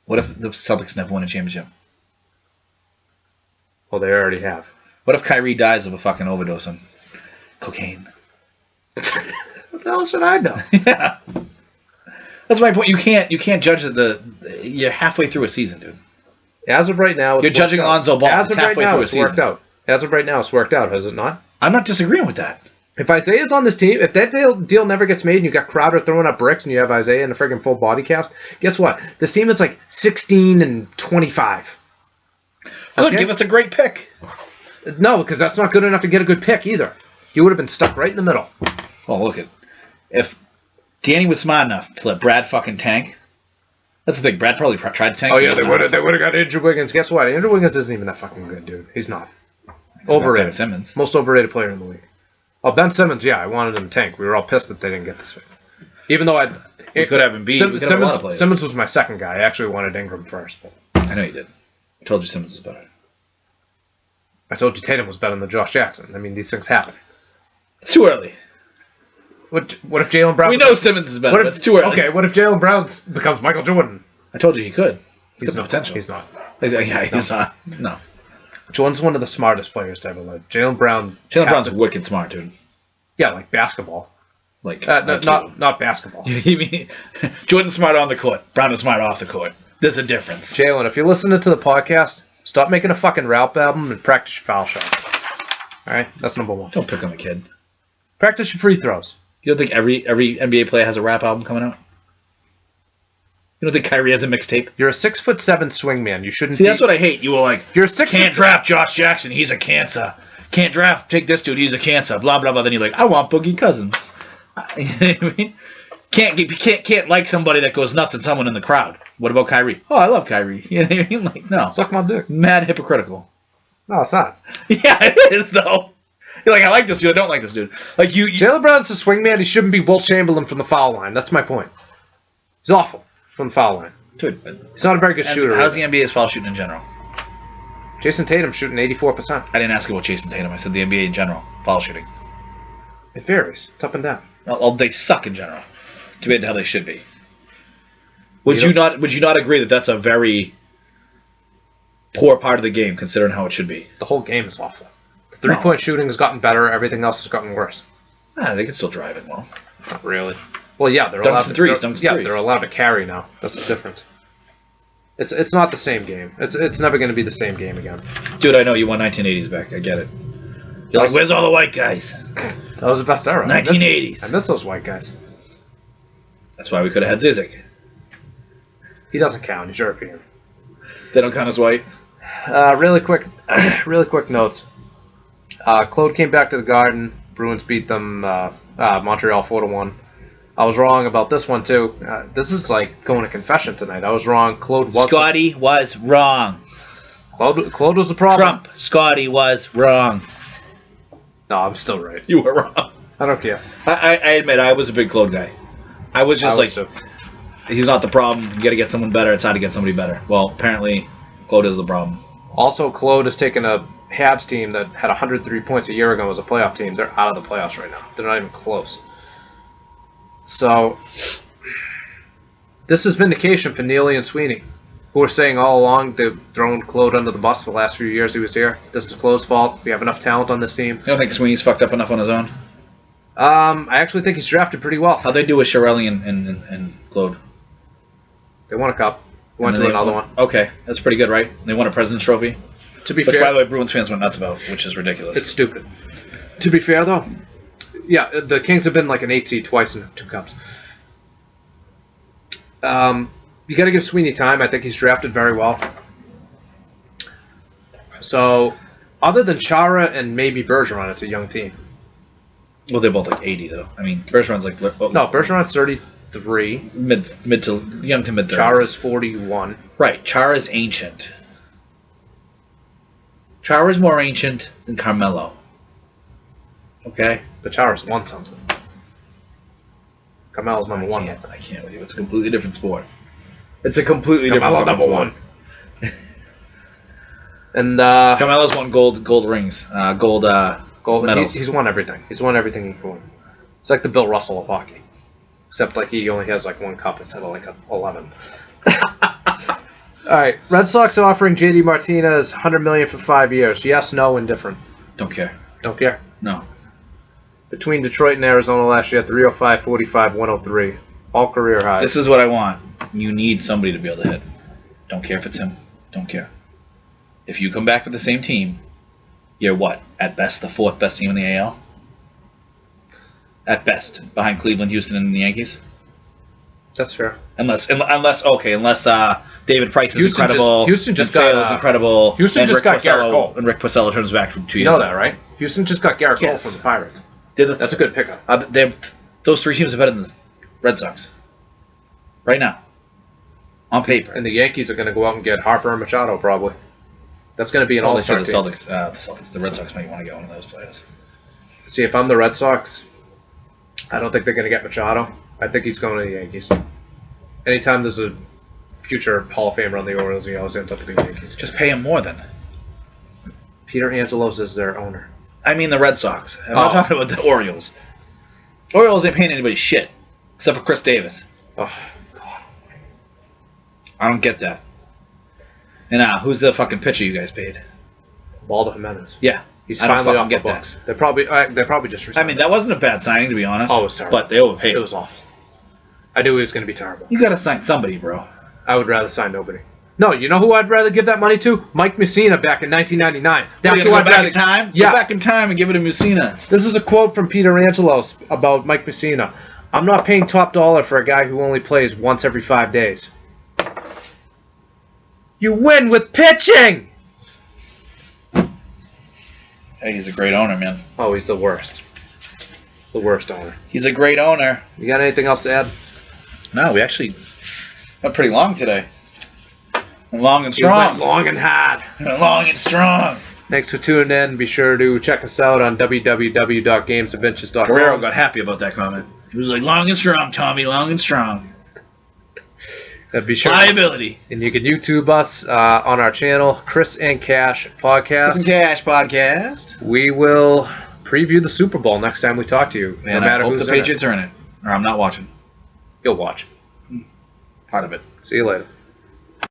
What if the Celtics never win a championship? Well, they already have. What if Kyrie dies of a fucking overdose on cocaine? What the hell should I know? Yeah. That's my point. You can't judge you're halfway through a season, dude. As of right now, it's You're judging worked out. Alonzo Ball. As It's of right halfway now, through a it's worked season. out. As of right now, it's worked out, has it not? I'm not disagreeing with that. If Isaiah's on this team, if that deal never gets made and you got Crowder throwing up bricks and you have Isaiah in a friggin' full body cast, guess what? This team is like 16-25. Good, Okay? give us a great pick. No, because that's not good enough to get a good pick either. You would have been stuck right in the middle. Oh, look at if Danny was smart enough to let Brad fucking tank. That's the thing. Brad probably tried to tank. Oh but yeah, he they was would have got Andrew Wiggins. Guess what? Andrew Wiggins isn't even that fucking good, dude. He's not. Overrated. Ben Simmons. Most overrated player in the league. Oh, Ben Simmons, yeah, I wanted him to tank. We were all pissed that they didn't get this thing. Even though We could have Embiid. We could have a lot of players. Simmons was my second guy. I actually wanted Ingram first. But I know you did. I told you Simmons is better. I told you Tatum was better than Josh Jackson. I mean, these things happen. It's too early. What if Jaylen Brown... We know Simmons is better, What but if, it's too early. Okay, what if Jaylen Brown becomes Michael Jordan? I told you he could. He's got not. potential. He's not. Yeah, he's not. No. Jordan's one of the smartest players to ever live. Jaylen Brown... Jaylen Brown's wicked smart, dude. Yeah, like basketball. Like Not basketball. You mean Jordan's smart on the court. Brown is smart off the court. There's a difference. Jalen, if you're listening to the podcast, stop making a fucking rap album and practice your foul shots. All right, that's number 1. Don't pick on the kid. Practice your free throws. You don't think every NBA player has a rap album coming out? You don't think Kyrie has a mixtape? You're a 6'7" swingman. You shouldn't. See, that's what I hate. You were like, You're 6 can't draft Josh Jackson. He's a cancer. Can't take this dude. He's a cancer. Blah blah blah. Then you're like, I want Boogie Cousins. You know what I mean? Can't like somebody that goes nuts at someone in the crowd. What about Kyrie? Oh, I love Kyrie. You know what I mean? Like, no. Suck my dick. Mad hypocritical. No, it's not. Yeah, it is though. You're like, I like this dude. I don't like this dude. Like you Jalen Brown's a swingman. He shouldn't be Wilt Chamberlain from the foul line. That's my point. He's awful from the foul line. dude. He's not a very good shooter. How's the NBA's foul shooting in general? Jason Tatum shooting 84%. I didn't ask about Jason Tatum. I said the NBA in general, foul shooting. It varies. It's up and down. Well, they suck in general, compared to how they should be. Would you not agree that that's a very poor part of the game, considering how it should be? The whole game is awful. The three-point shooting has gotten better. Everything else has gotten worse. They can still drive it well. Not really. Well, yeah, they're Dunks allowed and to threes, they're- dunks and yeah, threes. they're allowed to carry now. That's the difference. It's not the same game. It's never going to be the same game again. Dude, I know you want 1980s back. I get it. You're like, where's all the white guys? That was the best era. 1980s. I miss those white guys. That's why we could have had Zizek. He doesn't count. He's European. They don't count as white. Really quick notes. Claude came back to the Garden. Bruins beat them Montreal 4-1. I was wrong about this one too. This is like going to confession tonight. I was wrong. Claude was Scotty was wrong. Claude was the problem. Trump. Scotty was wrong. No, I'm still right. You were wrong. I don't care. I admit I was a big Claude guy. I was just he's not the problem. You got to get someone better. It's hard to get somebody better. Well, apparently, Claude is the problem. Also, Claude has taken a Habs team that had 103 points a year ago as a playoff team. They're out of the playoffs right now. They're not even close. So, this is vindication for Neely and Sweeney, who were saying all along they've thrown Claude under the bus for the last few years he was here. This is Claude's fault. We have enough talent on this team. You don't think Sweeney's fucked up enough on his own? I actually think he's drafted pretty well. How'd they do with Shirelli and Claude? They won a cup. Went to another one. Okay, that's pretty good, right? They won a President's Trophy. To be Which, fair, by the way, Bruins fans went nuts about, which is ridiculous. it's stupid. To be fair, though, yeah, the Kings have been like an 8 seed twice in 2 cups. you got to give Sweeney time. I think he's drafted very well. So, other than Chara and maybe Bergeron, it's a young team. Well, they're both like 80 though. I mean, Bergeron's like No, Bergeron's 33. mid to young to mid 30s. Chara's 41. Right. Chara's ancient. Chara's more ancient than Carmelo. Okay. But Chara's won something. Carmelo's number one. I can't with you. It's a completely different sport. It's a completely Carmelo different number sport. one. And Carmelo's won gold rings, gold medals. He's won everything. He's won everything he can win. It's like the Bill Russell of hockey, except like he only has like one cup instead of like 11. All right, Red Sox offering JD Martinez $100 million for 5 years. Yes, no, indifferent. Don't care. Don't care. No. Between Detroit and Arizona last year, 305, 45, 103, all career highs. This is what I want. You need somebody to be able to hit. Don't care if it's him. Don't care. If you come back with the same team, you're what? At best, the fourth best team in the AL? At best. Behind Cleveland, Houston, and the Yankees? That's fair. Unless David Price is incredible. Houston just and got Sale is incredible. Houston and just Rick got Porcello, Garrett Cole. And Rick Porcello turns back from 2 You years know that, ago. right? Houston just got Garrett Cole Yes. from the Pirates. That's a good pickup. Those three teams are better than the Red Sox. Right now. On paper. And the Yankees are going to go out and get Harper and Machado probably. That's going to be an Well, they said all-star the team. the Red Sox might want to get one of those players. See, if I'm the Red Sox, I don't think they're going to get Machado. I think he's going to the Yankees. Anytime there's a future Hall of Famer on the Orioles, he always ends up with the Yankees. Just pay him more then. Peter Angelos is their owner. I mean the Red Sox. I'm not talking about the Orioles. Orioles ain't paying anybody shit. Except for Chris Davis. Oh, I don't get that. And who's the fucking pitcher you guys paid? Baldo Jimenez. Yeah. He's I don't finally fucking off the get that. books. They probably just I resigned. mean, that wasn't a bad signing, to be honest. Oh, it was terrible. But they overpaid. It was awful. I knew he was going to be terrible. You gotta sign somebody, bro. I would rather sign nobody. No, you know who I'd rather give that money to? Mike Messina back in 1999. That's who I'd back rather. in time? Yeah. Go back in time and give it to Mussina. This is a quote from Peter Angelos about Mike Messina. I'm not paying top dollar for a guy who only plays once every 5 days. You win with pitching! Hey, he's a great owner, man. Oh, he's the worst. The worst owner. He's a great owner. You got anything else to add? No, we actually went pretty long today. And long and You went strong. long and hard. Long and strong. Thanks for tuning in. Be sure to check us out on www.gamesadventures.com. Guerrero got happy about that comment. He was like, long and strong, Tommy, long and strong. Be sure. Liability. And you can YouTube us on our channel, Chris and Cash Podcast. Cash podcast. We will preview the Super Bowl next time we talk to you. Man, no matter I hope who's the in Patriots are in it. Or I'm not watching. You'll watch. Part of it. See you later.